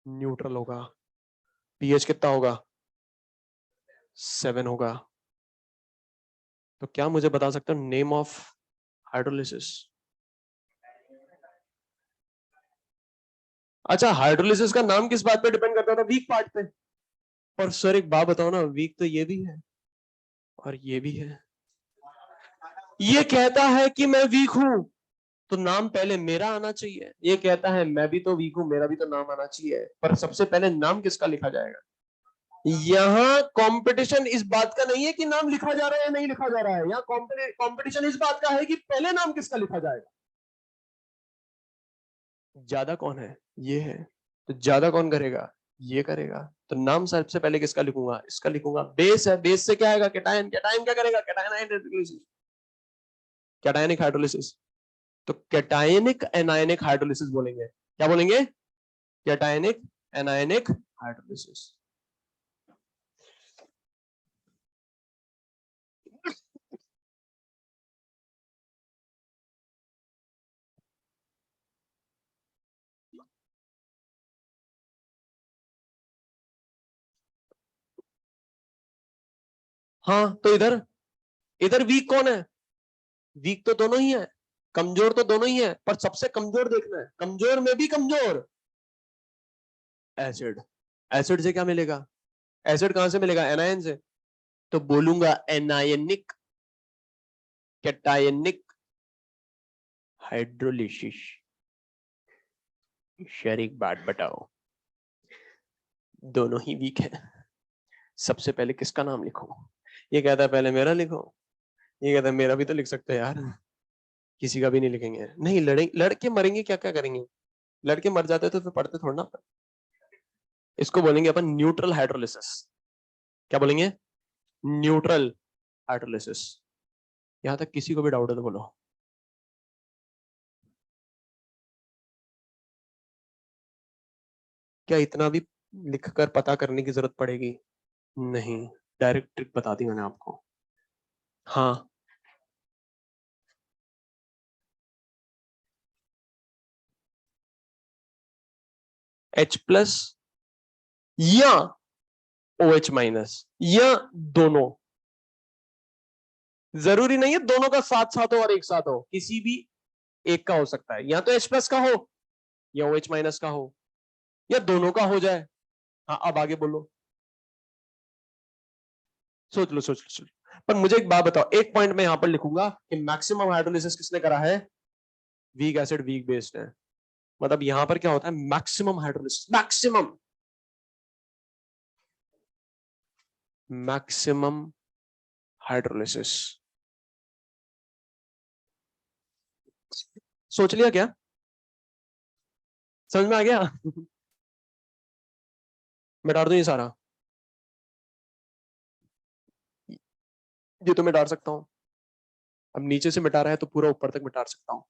न्यूट्रल होगा। पीएच कितना होगा, 7 होगा। तो क्या मुझे बता सकते हो नेम ऑफ हाइड्रोलिसिस। अच्छा हाइड्रोलिसिस का नाम किस बात पे डिपेंड करता था, वीक पार्ट पे। पर सर एक बात बताओ ना, वीक तो ये भी है और ये भी है। ये कहता है कि मैं वीक हूं तो नाम पहले मेरा आना चाहिए, ये कहता है मैं भी तो वीक हूं मेरा भी तो नाम आना चाहिए, पर सबसे पहले नाम किसका लिखा जाएगा। यहाँ कंपटीशन इस बात का नहीं है कि नाम लिखा जा रहा है या नहीं लिखा जा रहा है, यहाँ कंपटीशन इस बात का है कि पहले नाम किसका लिखा जाएगा। ज्यादा कौन है, ये है, तो ज्यादा कौन करेगा, ये करेगा। तो नाम सबसे पहले किसका लिखूंगा, इसका लिखूंगा। बेस है, बेस से क्या आएगा, कैटायन, कैटायन क्या करेगा, कैटायन हाइड्रोलिसिस, कैटायनिक हाइड्रोलिसिस। तो कैटायनिक एनायनिक हाइड्रोलिसिस बोलेंगे, क्या बोलेंगे, कैटायनिक एनायनिक हाइड्रोलिसिस। हाँ तो इधर, इधर वीक कौन है, वीक तो दोनों ही है, कमजोर तो दोनों ही है, पर सबसे कमजोर देखना है, कमजोर में भी कमजोर एसिड। एसिड से क्या मिलेगा, एसिड कहां से मिलेगा, एनायन से। तो बोलूंगा एनायनिक कैटायनिक हाइड्रोलिसिस। शरीक बात बताओ। दोनों ही वीक है। सबसे पहले किसका नाम लिखो? ये कहता है पहले मेरा लिखो, ये कहता है मेरा भी तो लिख सकते हैं यार। किसी का भी नहीं लिखेंगे। नहीं, लड़के मरेंगे, क्या क्या करेंगे? लड़के मर जाते तो फिर पढ़ते थोड़ा ना। इसको बोलेंगे अपन न्यूट्रल हाइड्रोलिसिस। क्या बोलेंगे? Neutral hydrolysis. यहां तक किसी को भी डाउट है तो बोलो। क्या इतना भी लिखकर पता करने की जरूरत पड़ेगी? नहीं, डायरेक्ट ट्रिक बता दी मैंने आपको। हाँ, H+ या OH-, या दोनों। जरूरी नहीं है दोनों का साथ साथ हो और एक साथ हो, किसी भी एक का हो सकता है। या तो H+ का हो या OH- का हो, या दोनों का हो जाए। हाँ, अब आगे बोलो। सोच लो, सोच लो, सोच लो। पर मुझे एक बात बताओ, एक पॉइंट मैं यहां पर लिखूंगा कि मैक्सिमम हाइड्रोलिसिस किसने करा है? वीक एसिड वीक बेस्ड है। मतलब यहां पर क्या होता है? Maximum hydrolysis, maximum, maximum hydrolysis. सोच लिया क्या? समझ में आ गया? मिटा दूं ये सारा? ये तो मिटा सकता हूं। अब नीचे से मिटा रहा है तो पूरा ऊपर तक मिटा सकता हूं।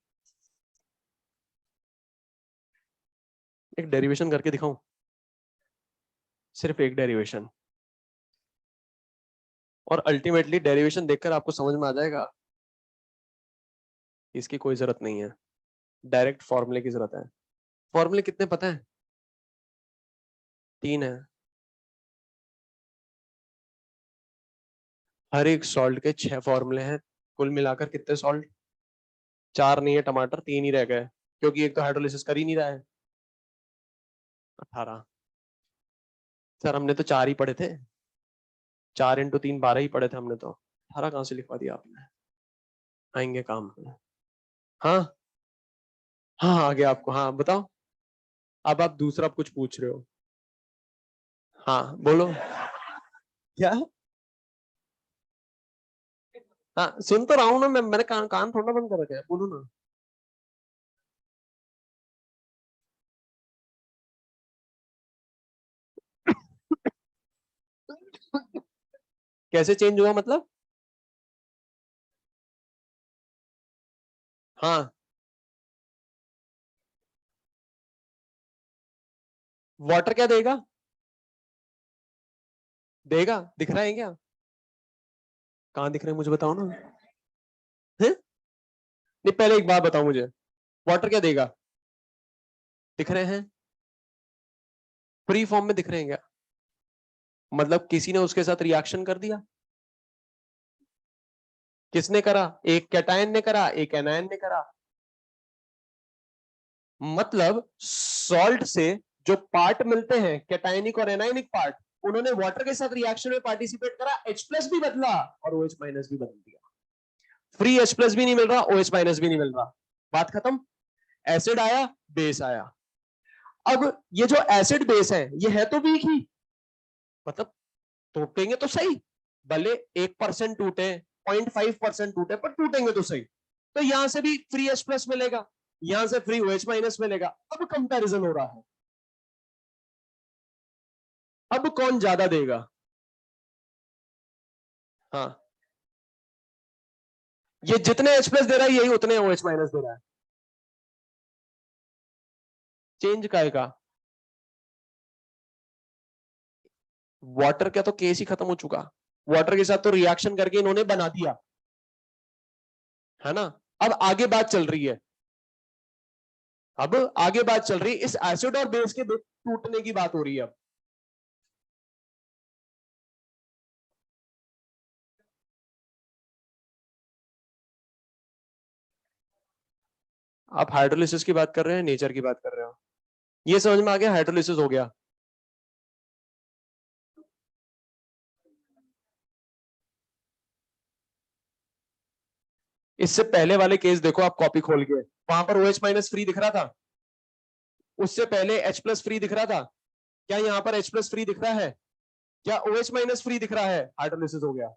एक डेरिवेशन करके दिखाऊं? सिर्फ एक डेरिवेशन, और अल्टीमेटली डेरिवेशन देखकर आपको समझ में आ जाएगा इसकी कोई जरूरत नहीं है, डायरेक्ट फॉर्मूले की जरूरत है। फॉर्मूले कितने पता है? 3 है। हर एक सॉल्ट के 6 फॉर्मूले हैं। कुल मिलाकर कितने सॉल्ट? 4 नहीं है टमाटर, 3 ही रह गए, क्योंकि एक तो हाइड्रोलिसिस कर ही नहीं रहा है। 18। सर हमने तो 4 ही पढ़े थे। 4 × 3 12 ही पढ़े थे हमने तो। 18 कहां से लिखवा दिया आपने? आएंगे काम में। हाँ, हाँ आ गया आपको। हाँ बताओ। अब आप दूसरा कुछ पूछ रहे हो? हाँ बोलो। क्या? हाँ सुन तो रहा हूँ ना मैं, मैंने कान थोड़ा बंद कर रखा है, बोलो ना। कैसे चेंज हुआ मतलब? हाँ, वाटर क्या देगा? देगा, दिख रहा है क्या? कहाँ दिख रहा है मुझे बताओ ना। है? नहीं, पहले एक बात बताओ मुझे, वाटर क्या देगा? दिख रहे हैं? फ्री फॉर्म में दिख रहे हैं क्या? मतलब किसी ने उसके साथ रिएक्शन कर दिया? किसने करा? एक कैटायन ने करा, एक एनायन ने करा। मतलब सॉल्ट से जो पार्ट मिलते हैं, कैटायनिक और एनायनिक पार्ट, उन्होंने वाटर के साथ रिएक्शन में पार्टिसिपेट करा, H+ भी बदला और OH- भी बदल दिया। फ्री H+ भी नहीं मिल रहा, OH- भी नहीं मिल रहा। बात खत्म। एसिड आया, बेस आया। अब ये जो एसिड बेस है, ये है तो वीक ही, मतलब टूटेंगे तो सही, भले 1% टूटे, 0.5% टूटे, पर टूटेंगे तो सही। तो यहां से भी फ्री H+ मिलेगा, यहां से फ्री OH- मिलेगा। अब कंपैरिजन हो रहा है, अब कौन ज्यादा देगा? हाँ, ये जितने H+ दे रहा है, यही उतने OH- दे रहा है। चेंज का का वाटर का तो केस ही खत्म हो चुका। वाटर के साथ तो रिएक्शन करके इन्होंने बना दिया, है ना? अब आगे बात चल रही है, अब आगे बात चल रही है, इस एसिड और बेस के टूटने की बात हो रही है अब। आप हाइड्रोलिसिस की बात कर रहे हैं, नेचर की बात कर रहे हो? ये समझ में आ गया, हाइड्रोलिसिस हो गया। इससे पहले वाले केस देखो आप, कॉपी खोल के, वहां पर OH- फ्री दिख रहा था, उससे पहले H प्लस फ्री दिख रहा था, क्या यहां पर H प्लस फ्री दिख रहा है? क्या OH माइनस फ्री दिख रहा है? हाइड्रोलिसिस हो गया।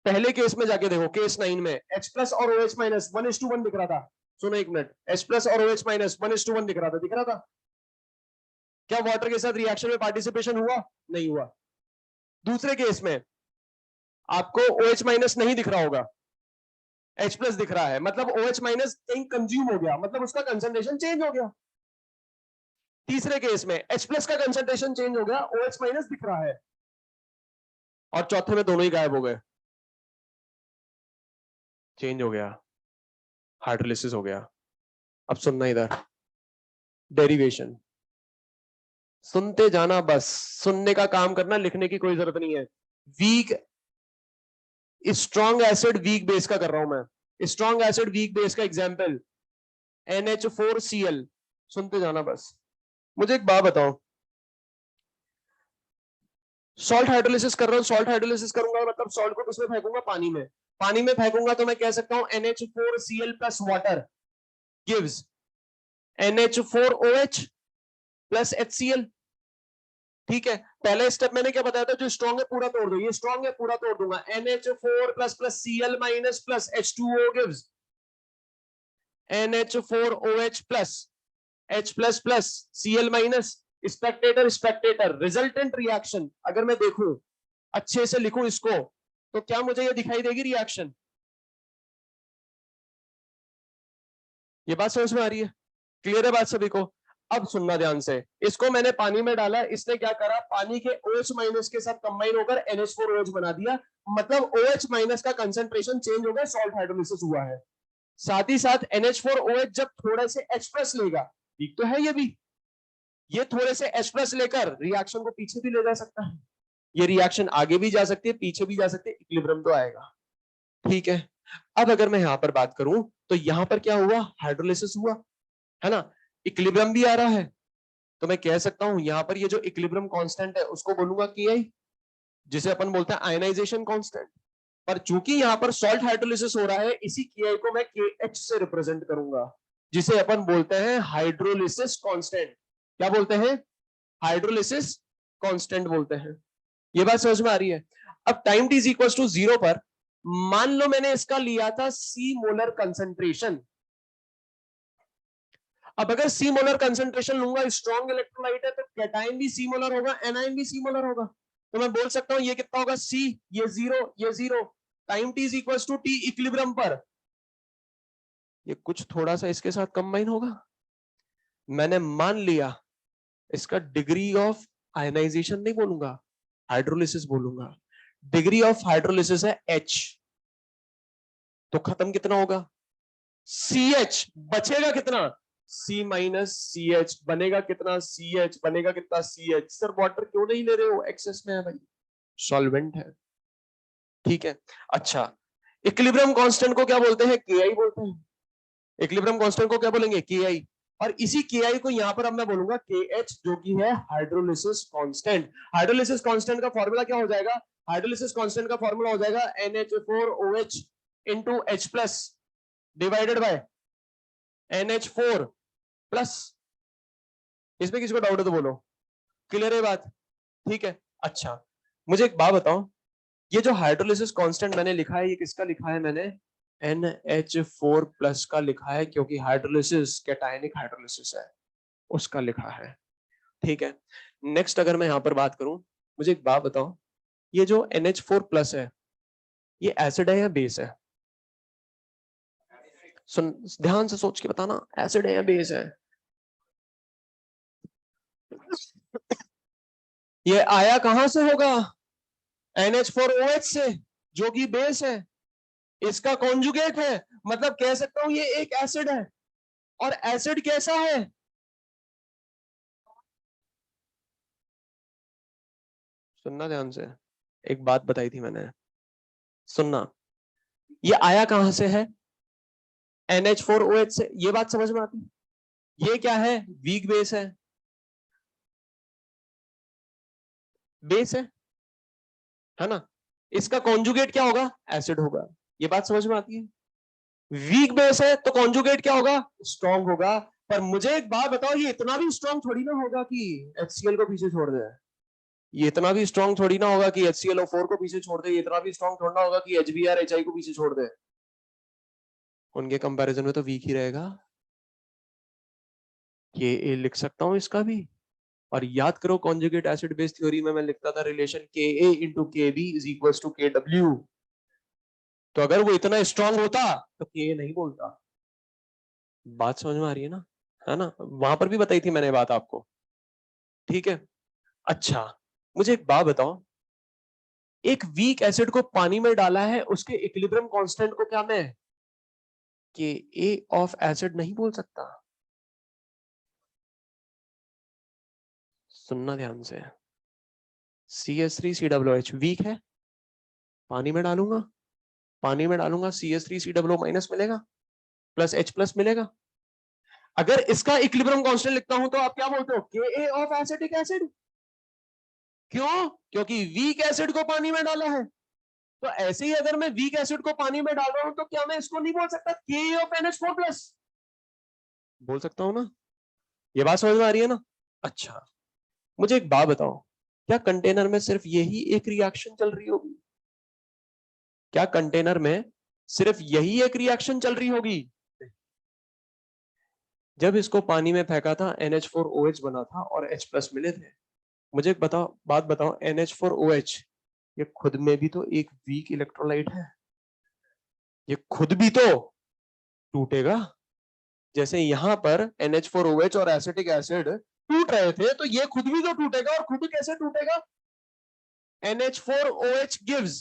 पहले केस में जाके देखो, केस 9 में H प्लस और OH माइनस 1:1 दिख रहा था। सुनो एक मिनट, H प्लस और OH माइनस 1:1 दिख रहा था, दिख रहा था? क्या वाटर के साथ रिएक्शन में पार्टिसिपेशन हुआ? नहीं हुआ। दूसरे केस में आपको OH माइनस नहीं दिख रहा होगा, H प्लस दिख रहा है, मतलब OH माइनस कहीं कंज्यूम हो गया, मतलब उसका कंसंट्रेशन चेंज हो गया। तीसरे केस में H प्लस का कंसंट्रेशन चेंज हो गया, OH माइनस दिख रहा है। और चौथे में दोनों ही गायब हो गए, चेंज हो गया, हाइड्रोलिसिस हो गया। अब सुनना इधर, डेरिवेशन सुनते जाना, बस सुनने का काम करना, लिखने की कोई जरूरत नहीं है। Weak strong acid weak base का कर रहा हूं मैं, स्ट्रॉन्ग एसिड वीक बेस का एग्जांपल NH4Cl, सुनते जाना बस। मुझे एक बात बताओ, सॉल्ट हाइड्रोलिसिस कर रहा हूं, सॉल्ट हाइड्रोलिसिस करूंगा मतलब सॉल्ट को किसमें फेंकूंगा? पानी में। पानी में फेंकूंगा तो मैं कह सकता हूं NH4Cl plus water gives NH4OH plus HCl। ठीक है, पहले स्टेप मैंने क्या बताया था? जो स्ट्रॉन्ग है पूरा तोड़ दो, ये स्ट्रॉन्ग है पूरा तोड़ दूंगा, NH4 plus plus Cl minus plus H2O gives NH4OH plus H plus plus Cl minus, Spectator Spectator, resultant reaction. अगर मैं देखूं, अच्छे से लिखूं इसको, तो क्या मुझे ये दिखाई देगी रिएक्शन? ये बात समझ में आ रही है? क्लियर है बात सभी को? अब सुनना ध्यान से, इसको मैंने पानी में डाला, इसने क्या करा? पानी के OH माइनस के साथ कंबाइन होकर NH4OH बना दिया, मतलब OH माइनस का कंसंट्रेशन चेंज हो गया, सॉल्ट हाइड्रोलिसिस हुआ है। साथ ही साथ NH4OH जब थोड़े से H प्लस लेगा, ठीक तो है ये भी, ये थोड़े से H प्लस लेकर रिएक्शन को पीछे भी ले जा सकता है, ये रिएक्शन आगे भी जा सकती है, पीछे भी जा सकती है, इक्विलिब्रियम तो आएगा। ठीक है, अब अगर मैं यहां पर बात करूं तो यहां पर क्या हुआ? हाइड्रोलिसिस हुआ, है ना? इक्विलिब्रियम भी आ रहा है, तो मैं कह सकता हूं यहां पर ये जो इक्विलिब्रियम कांस्टेंट है उसको बोलूंगा Ki, जिसे अपन बोलते हैं आयनाइजेशन कांस्टेंट। पर चूंकि यहां पर सॉल्ट हाइड्रोलिसिस हो रहा है, इसी Ki को मैं KH से रिप्रेजेंट करूंगा, जिसे अपन बोलते हैं हाइड्रोलिसिस कांस्टेंट। क्या बोलते हैं? हाइड्रोलिसिस कांस्टेंट बोलते हैं। ये बात समझ में आ रही है? अब time t is equal to 0 पर मान लो मैंने इसका लिया था C मोलर कंसंट्रेशन। अब अगर C मोलर कंसंट्रेशन लूंगा, स्ट्रॉन्ग इलेक्ट्रोलाइट है तो कैटायन भी C मोलर होगा, एनायन भी C मोलर होगा, तो मैं बोल सकता हूं ये कितना होगा? C, ये 0, ये 0। Time t is equal to t equilibrium पर ये कुछ थोड़ा सा इसके साथ कंबाइन होगा, मैंने मान लिया इसका डिग्री ऑफ आयनाइजेशन नहीं बोलूंगा, हाइड्रोलिसिस बोलूंगा। डिग्री ऑफ हाइड्रोलिसिस है H, तो खत्म कितना होगा? CH, बचेगा कितना? C माइनस CH, बनेगा कितना? CH, बनेगा कितना? CH। सर वाटर क्यों नहीं ले रहे हो? एक्सेस में है भाई, सॉल्वेंट है। ठीक है, अच्छा, इक्विलिब्रियम कांस्टेंट को क्या बोलते हैं? Ki बोलते हैं। इक्विलिब्रियम कांस्टेंट को क्या बोलेंगे? Ki। और इसी Ki को यहां पर अब मैं बोलूंगा KH, जो कि है हाइड्रोलिसिस कांस्टेंट। हाइड्रोलिसिस कांस्टेंट का फॉर्मूला क्या हो जाएगा? हाइड्रोलिसिस कांस्टेंट का फॉर्मूला हो जाएगा NH4OH into H plus divided by NH4 plus. इसमें किसी को डाउट है तो बोलो, क्लियर है बात? ठीक है, अच्छा, मुझे एक बात बताओ, ये जो हाइड्रोलिसिस कांस्टेंट मैंने लिखा है, ये किसका लिखा है? मैंने NH4 प्लस का लिखा है, क्योंकि हाइड्रोलिसिस कैटायनिक हाइड्रोलिसिस है, उसका लिखा है। ठीक है, नेक्स्ट अगर मैं यहां पर बात करूं, मुझे एक बात बताओ, ये जो NH4 प्लस है, ये एसिड है या बेस है? सुन, ध्यान से सोच के बताना, एसिड है या बेस है? ये आया कहां से होगा? NH4OH से, जो कि बेस है, इसका कॉन्जुगेट है, मतलब कह सकता हूं ये एक एसिड है। और एसिड कैसा है? सुनना ध्यान से, एक बात बताई थी मैंने, सुनना, ये आया कहां से है? NH4OH से, ये बात समझ में आती? ये क्या है? वीक बेस है, बेस है ना? इसका कॉन्जुगेट क्या होगा? एसिड होगा। ये बात समझ में आती है? वीक बेस है तो कॉन्जुगेट क्या होगा, स्ट्रॉन्ग होगा। पर मुझे एक बात बताओ, ये इतना भी स्ट्रॉन्ग थोड़ी ना होगा कि HCl को पीछे छोड़ दे। ये इतना भी स्ट्रॉन्ग थोड़ी ना होगा कि HClO4 को पीछे छोड़ दे। ये इतना भी स्ट्रॉन्ग थोड़ा ना होगा कि HBr HI को पीछे छोड़ दे। उनके कंपैरिजन में तो वीक ही रहेगा। ये ए लिख सकता हूं इसका भी। और याद करो कॉन्जुगेट एसिड बेस थ्योरी में मैं लिखता था relation Ka into Kb is equal to Kw। तो अगर वो इतना स्ट्रांग होता तो Ka नहीं बोलता। बात समझ में आ रही है ना? वहां पर भी बताई थी मैंने बात आपको। ठीक है। अच्छा, मुझे एक बात बताओ, एक वीक एसिड को पानी में डाला है, उसके इक्विलिब्रियम कांस्टेंट को क्या मैं Ka ऑफ एसिड नहीं बोल सकता? सुनना ध्यान से। CH3COOH वीक है, पानी में डालूंगा, CH3COO माइनस मिलेगा, प्लस H प्लस मिलेगा। अगर इसका इक्विलिब्रियम कांस्टेंट लिखता हूं तो आप क्या बोलते हो, Ka ऑफ एसिटिक एसिड। क्यों? क्योंकि वीक एसिड को पानी में डाला है। तो ऐसे ही अगर मैं वीक एसिड को पानी में डाल रहा हूं तो क्या मैं इसको नहीं बोल सकता Ka ऑफ NH4 प्लस? बोल सकता हूं ना? ये बात समझ में आ रही है ना? अच्छा, मुझे एक बात बताओ, क्या कंटेनर में सिर्फ यही एक रिएक्शन चल रही होगी? क्या कंटेनर में सिर्फ यही एक रिएक्शन चल रही होगी? जब इसको पानी में फेंका था NH4OH बना था और H प्लस मिले थे। मुझे एक बात बताओ, NH4OH ये खुद में भी तो एक वीक इलेक्ट्रोलाइट है। ये खुद भी तो टूटेगा। जैसे यहां पर NH4OH और एसिटिक एसिड टूट रहे थे, तो ये खुद भी तो टूटेगा। और खुद कैसे टूटेगा? NH4OH gives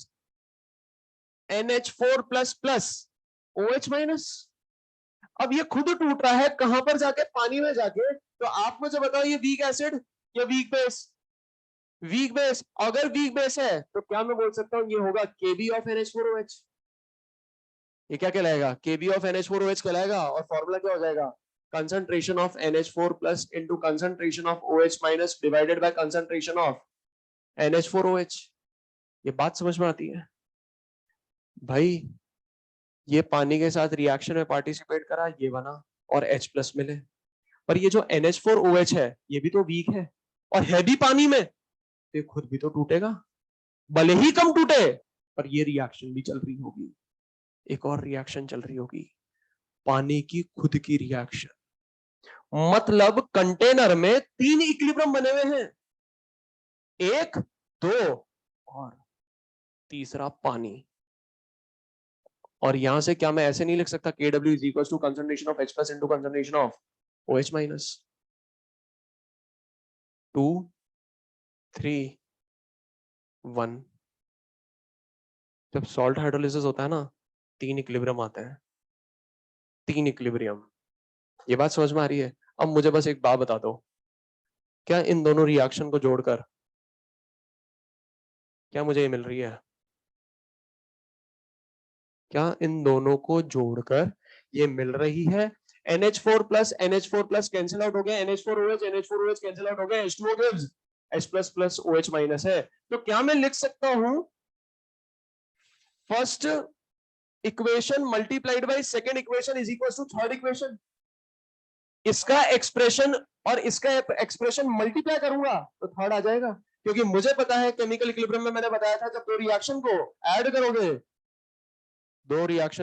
NH4 plus plus OH minus. अब ये खुद टूट रहा है कहां पर जाके, पानी में जाके। तो आप मुझे बताओ, ये वीक एसिड या वीक बेस? Weak base. अगर वीक बेस है तो क्या मैं बोल सकता हूं ये होगा Kb ऑफ NH4OH? ये क्या कहलाएगा, Kb ऑफ NH4OH कहलाएगा। और फॉर्मूला क्या हो जाएगा, concentration of NH4 plus into concentration of OH minus divided by concentration of NH4OH। ये बात समझ में आती है भाई? ये पानी के साथ रिएक्शन में पार्टिसिपेट करा, ये बना और H प्लस मिले। पर ये जो NH4OH है ये भी तो वीक है और है भी पानी में, तो ये खुद भी तो टूटेगा। भले ही कम टूटे, पर ये रिएक्शन भी चल रही होगी। एक और रिएक्शन चल रही होगी, पानी की खुद की रिएक्शन। मतलब कंटेनर में 3 इक्विलिब्रियम बने हुए हैं, 1, 2 और तीसरा पानी। और यहां से क्या मैं ऐसे नहीं लिख सकता KW is equal to concentration of H plus into concentration of OH minus? 2, 3, 1। जब सॉल्ट हाइड्रोलिसिस होता है ना, 3 इक्विलिब्रियम आते हैं, 3 इक्विलिब्रियम। ये बात समझ में आ रही है? अब मुझे बस एक बात बता दो, क्या इन दोनों रिएक्शन को जोड़कर क्या मुझे ये मिल रही है? क्या इन दोनों को जोड़कर ये मिल रही है? NH4 प्लस कैंसिल आउट हो गया, NH4OH कैंसिल आउट हो गया, H2O gives H plus plus OH minus है। तो क्या मैं लिख सकता हूं first equation multiplied by second equation is equal to third equation? इसका एक्सप्रेशन और इसका एक्सप्रेशन मल्टीप्लाई करूंगा तो थर्ड आ जाएगा। क्योंकि मुझे पता है केमिकल इक्विलिब्रियम में मैंने बताया था, जब दो रिएक्शन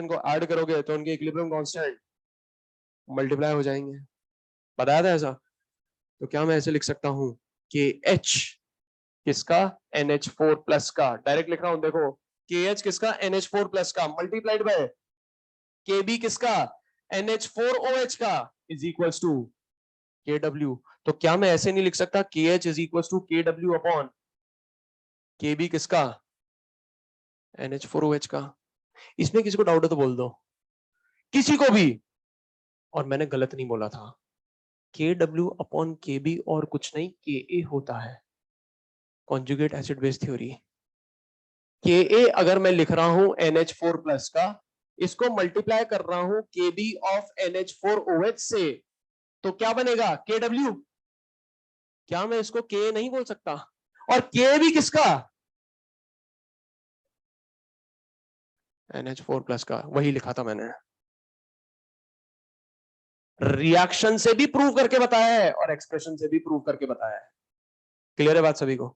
को ऐड करोगे तो उनके इक्विलिब्रियम कांस्टेंट मल्टीप्लाई हो जाएंगे। बताया था ऐसा? तो क्या मैं ऐसे लिख सकता हूं कि H किसका, NH4 प्लस का, डायरेक्ट लिख रहा हूं देखो, KH किसका, NH4 प्लस का मल्टीप्लाइड बाय KB किसका, NH4OH का इज इक्वल टू KW। तो क्या मैं ऐसे नहीं लिख सकता KH is equal to KW upon KB किसका, NH4OH का? इसमें किसी को डाउट है तो बोल दो, किसी को भी। और मैंने गलत नहीं बोला था, KW अपॉन KB और कुछ नहीं KA होता है, conjugate acid base theory. Ka अगर मैं लिख रहा हूं NH4 प्लस का, इसको मल्टीप्लाई कर रहा हूं KB ऑफ NH4OH से, तो क्या बनेगा KW। क्या मैं इसको Ka नहीं बोल सकता? और K भी किसका, NH4 प्लस का, वही लिखा था मैंने। रिएक्शन से भी प्रूव करके बताया है और एक्सप्रेशन से भी प्रूव करके बताया है। क्लियर है बात सभी को,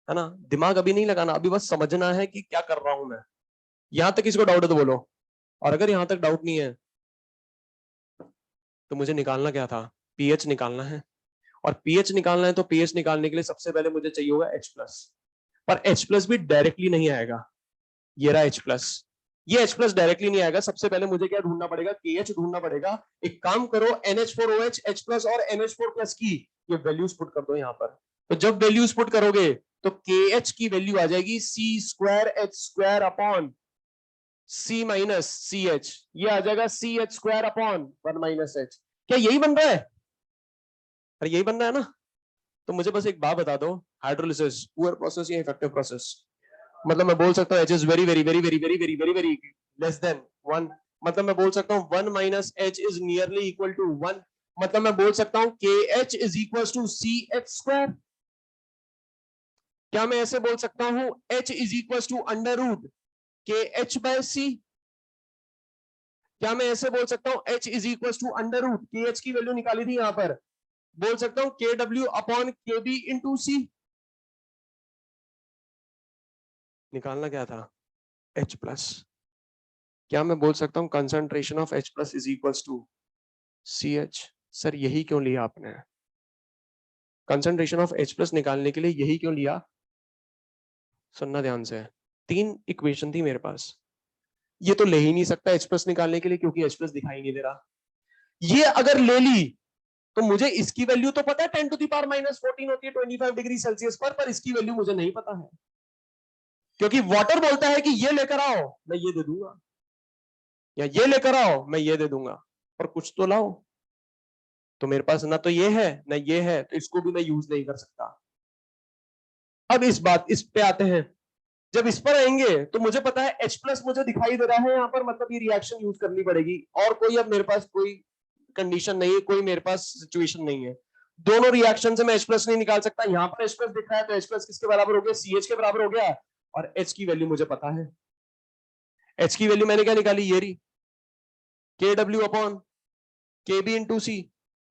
है ना? दिमाग अभी नहीं लगाना, अभी बस समझना है कि क्या कर रहा हूं मैं। यहां तक किसको डाउट है तो बोलो, और अगर यहां तक डाउट नहीं है तो मुझे निकालना क्या था, पीएच निकालना है। और पीएच निकालना है तो पीएच निकालने के लिए सबसे पहले मुझे चाहिए होगा H प्लस। पर H प्लस भी डायरेक्टली नहीं आएगा, ये रहा H प्लस, ये H प्लस डायरेक्टली नहीं आएगा। सबसे पहले मुझे क्या ढूंढना पड़ेगा, KH ढूंढना पड़ेगा। एक काम करो, NH4OH H प्लस और NH4 प्लस की ये वैल्यूज पुट कर दो यहां पर। तो जब वैल्यूज पुट करोगे तो KH की वैल्यू आ जाएगी C²H² upon C minus CH, ये आ जाएगा CH² अपॉन 1 माइनस H। क्या यही बन रहा है? अरे यही बन रहा है ना। तो मुझे बस एक बात बता दो, हाइड्रोलिसिस पुअर प्रोसेस या इफेक्टिव प्रोसेस? मतलब मैं बोल सकता हूँ H is very very very very very very very very less than 1। मतलब मैं बोल सकता हूँ 1 minus H is nearly equal to 1। मतलब मैं बोल सकता हूँ KH is equal to CH²। क्या मैं ऐसे बोल सकता हूँ H is equal to under root KH by C? क्या मैं ऐसे बोल सकता हूँ H is equal to under root KH की वैल्यू निकाली थी यहां पर, बोल सकता हूँ KW upon KB into C? निकालना क्या था, H प्लस। क्या मैं बोल सकता हूँ concentration of H plus is equal to CH? Sir यही क्यों लिया आपने, कंसंट्रेशन ऑफ H प्लस निकालने के लिए यही क्यों लिया? सुनना ध्यान से, 3 इक्वेशन थी मेरे पास, ये तो ले ही नहीं सकता H प्लस निकालने के लिए क्योंकि H प्लस दिखाई नहीं दे रहा। ये अगर ले ली तो मुझे इसकी वैल्यू तो पता है 10 टू द पावर माइनस 14 होती है 25 डिग्री सेल्सियस पर इसकी वैल्यू मुझे नहीं पता है, क्योंकि वाटर बोलता है कि ये लेकर आओ मैं ये दे दूंगा, या ये लेकर आओ मैं ये दे दूंगा, पर कुछ तो लाओ। तो मेरे पास ना तो ये है ना ये है, तो इसको भी मैं यूज नहीं कर सकता। अब इस पे आते हैं। जब इस पर आएंगे तो मुझे पता है H प्लस मुझे दिखाई दे रहा है यहाँ पर, मतलब ये रिएक्शन यूज करनी पड़ेगी, और कोई अब मेरे पास कोई कंडीशन नहीं है, कोई मेरे पास सिचुएशन नहीं है। दोनों रिएक्शन से मैं H प्लस नहीं निकाल सकता। यहाँ पर H प्लस दिख रहा है तो H प्लस किसके बराबर हो गया, CH के बराबर हो गया, और H की वैल्यू मुझे पता है। H की वैल्यू मैंने क्या निकाली, ये रही KW upon KB into C।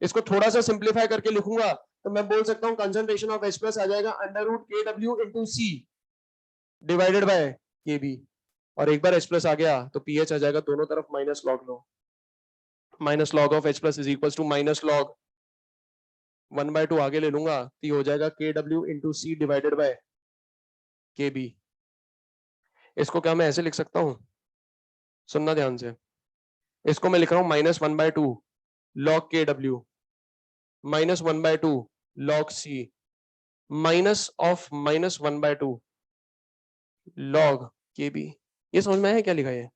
इसको थोड़ा सा सिंप्लीफाई करके लिखूंगा तो मैं बोल सकता हूँ कंसंट्रेशन ऑफ H प्लस आ जाएगा under root KW into C divided by KB। और एक बार H प्लस आ गया तो पीएच आ जाएगा, दोनों तरफ माइनस लॉग लो, minus log of H plus is equal to minus log 1/2 आगे ले लूंगा तो ये हो जाएगा KW into C divided by KB। इसको क्या मैं ऐसे लिख सकता हूँ, सुनना ध्यान से, इसको मैं लिख रहा हूँ -1/2 log KW minus 1/2 log C minus of -1/2 log KB। ये समझ में आया क्या लिखा है?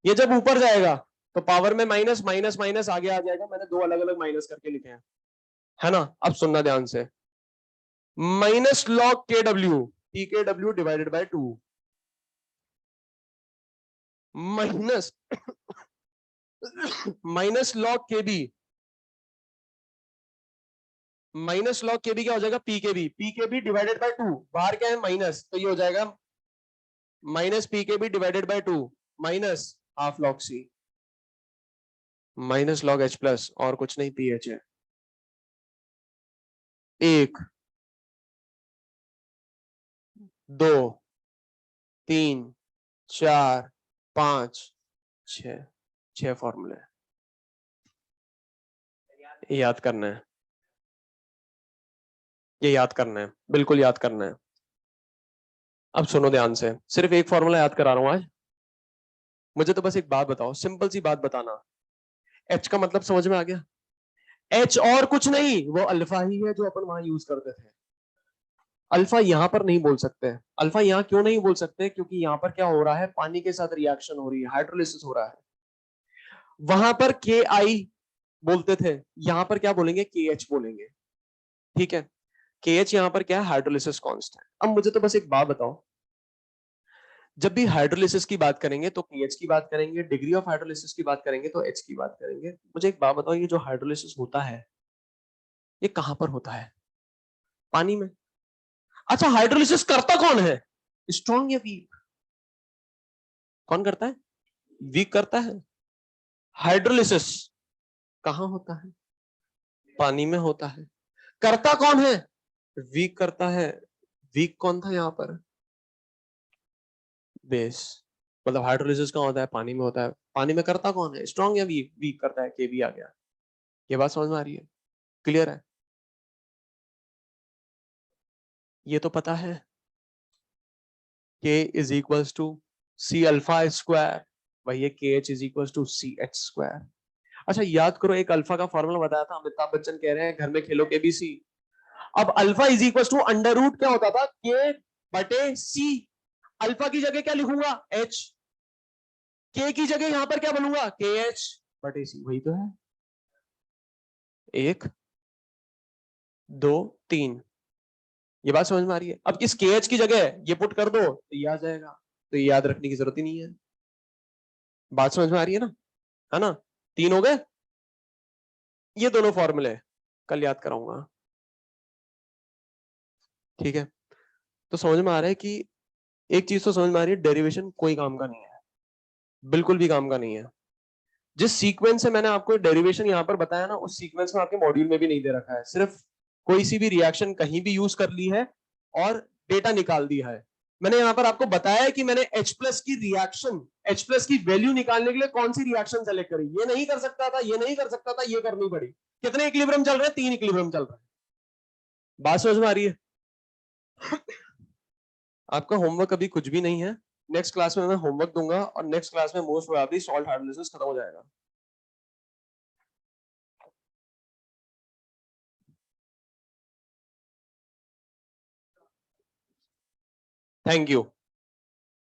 ये जब ऊपर जाएगा तो पावर में माइनस माइनस माइनस आगे आ जाएगा, मैंने दो अलग अलग माइनस करके लिखे हैं, है ना? अब सुनना ध्यान से, minus log KW PKW divided by 2 minus minus log KB, minus log KB क्या हो जाएगा, PKB डिवाइडेड बाय 2, बाहर क्या है माइनस, तो ये हो जाएगा minus PKB divided by 2 minus half log C minus log H plus, और कुछ नहीं PH है। 1 2 3 4 5 6 6 फॉर्मूले याद करना है, ये याद करना है, बिल्कुल याद करना है। अब सुनो ध्यान से, सिर्फ एक फॉर्मूला याद करा रहा हूं आज। मुझे तो बस एक बात बताओ, सिंपल सी बात बताना, H का मतलब समझ में आ गया? H और कुछ नहीं, वो अल्फा ही है जो अपन वहां यूज करते थे। अल्फा यहां पर नहीं बोल सकते। अल्फा यहां क्यों नहीं बोल सकते, क्योंकि यहां पर क्या हो रहा है, पानी के साथ रिएक्शन हो रही है, हाइड्रोलिसिस हो रहा है। वहां पर KI बोलते थे, यहां पर क्या बोलेंगे, KH बोलेंगे। ठीक है, KH यहां पर क्या है, हाइड्रोलिसिस कांस्टेंट। अब मुझे तो बस एक बात बताओ, जब भी हाइड्रोलिसिस की बात करेंगे तो पीएच की बात करेंगे, डिग्री ऑफ हाइड्रोलिसिस की बात करेंगे तो एच की बात करेंगे। मुझे एक बात बताओ, ये जो हाइड्रोलिसिस होता है ये कहां पर होता है, पानी में। अच्छा, हाइड्रोलिसिस करता कौन है, स्ट्रॉन्ग या वीक? कौन करता है, वीक करता है हाइड्रोलिसिस। कहाँ होता है? पानी में होता है। करता कौन है? वीक करता है। वीक कौन था यहाँ पर? बेस। मतलब हाइड्रोलिसिस कहाँ होता है? पानी में होता है। पानी में करता कौन है? स्ट्रॉन्ग या वीक? वीक करता है। के भी आ गया। ये बात समझ में आ रही है? क्लियर है? ये तो पता है K is equals to C alpha square, वही है KH is equals to C H square. अच्छा याद करो, एक अल्फा का फॉर्मूला बताया था, अमिताभ बच्चन कह रहे हैं घर में खेलो KBC। अब alpha is equals to under root क्या होता था? K बटे C। अल्फा की जगह क्या लिखूंगा? H। K की जगह यहां पर क्या बनूंगा? KH बटे C। वही तो है। 1 2 3। ये बात समझ में आ रही है? अब इस KH की जगह ये पुट कर दो तो ये आ जाएगा, तो ये याद रखने की जरूरत ही नहीं है। बात समझ में आ रही है ना? है ना? 3 हो गए। ये दोनों फॉर्मूले कल याद कराऊंगा। ठीक है? तो समझ में आ रहा है कि एक चीज तो समझ में आ रही है, डेरिवेशन कोई काम का नहीं है, बिल्कुल भी काम का नहीं है। जिस सीक्वेंस से मैंने आपको डेरिवेशन यहां पर बताया ना, उस सीक्वेंस में आपके मॉड्यूल में भी नहीं दे रखा है। सिर्फ कोई सी भी रिएक्शन कहीं भी यूज कर ली है और डेटा निकाल दिया है। मैंने यहां पर आपको बताया है कि मैंने H प्लस की रिएक्शन, H प्लस की वैल्यू निकालने के लिए कौन सी रिएक्शन सेलेक्ट करी। ये नहीं कर सकता था, ये नहीं कर सकता था, ये करनी पड़ी। कितने इक्विलिब्रियम चल रहे हैं? 3 इक्विलिब्रियम चल रहे हैं। बात समझ में आ रही है? आपका होमवर्क अभी कुछ भी नहीं है। नेक्स्ट क्लास में मैं होमवर्क दूंगा और नेक्स्ट क्लास में मोस्ट प्रोबेबली सॉल्ट हार्डनेस खत्म हो जाएगा। Thank you.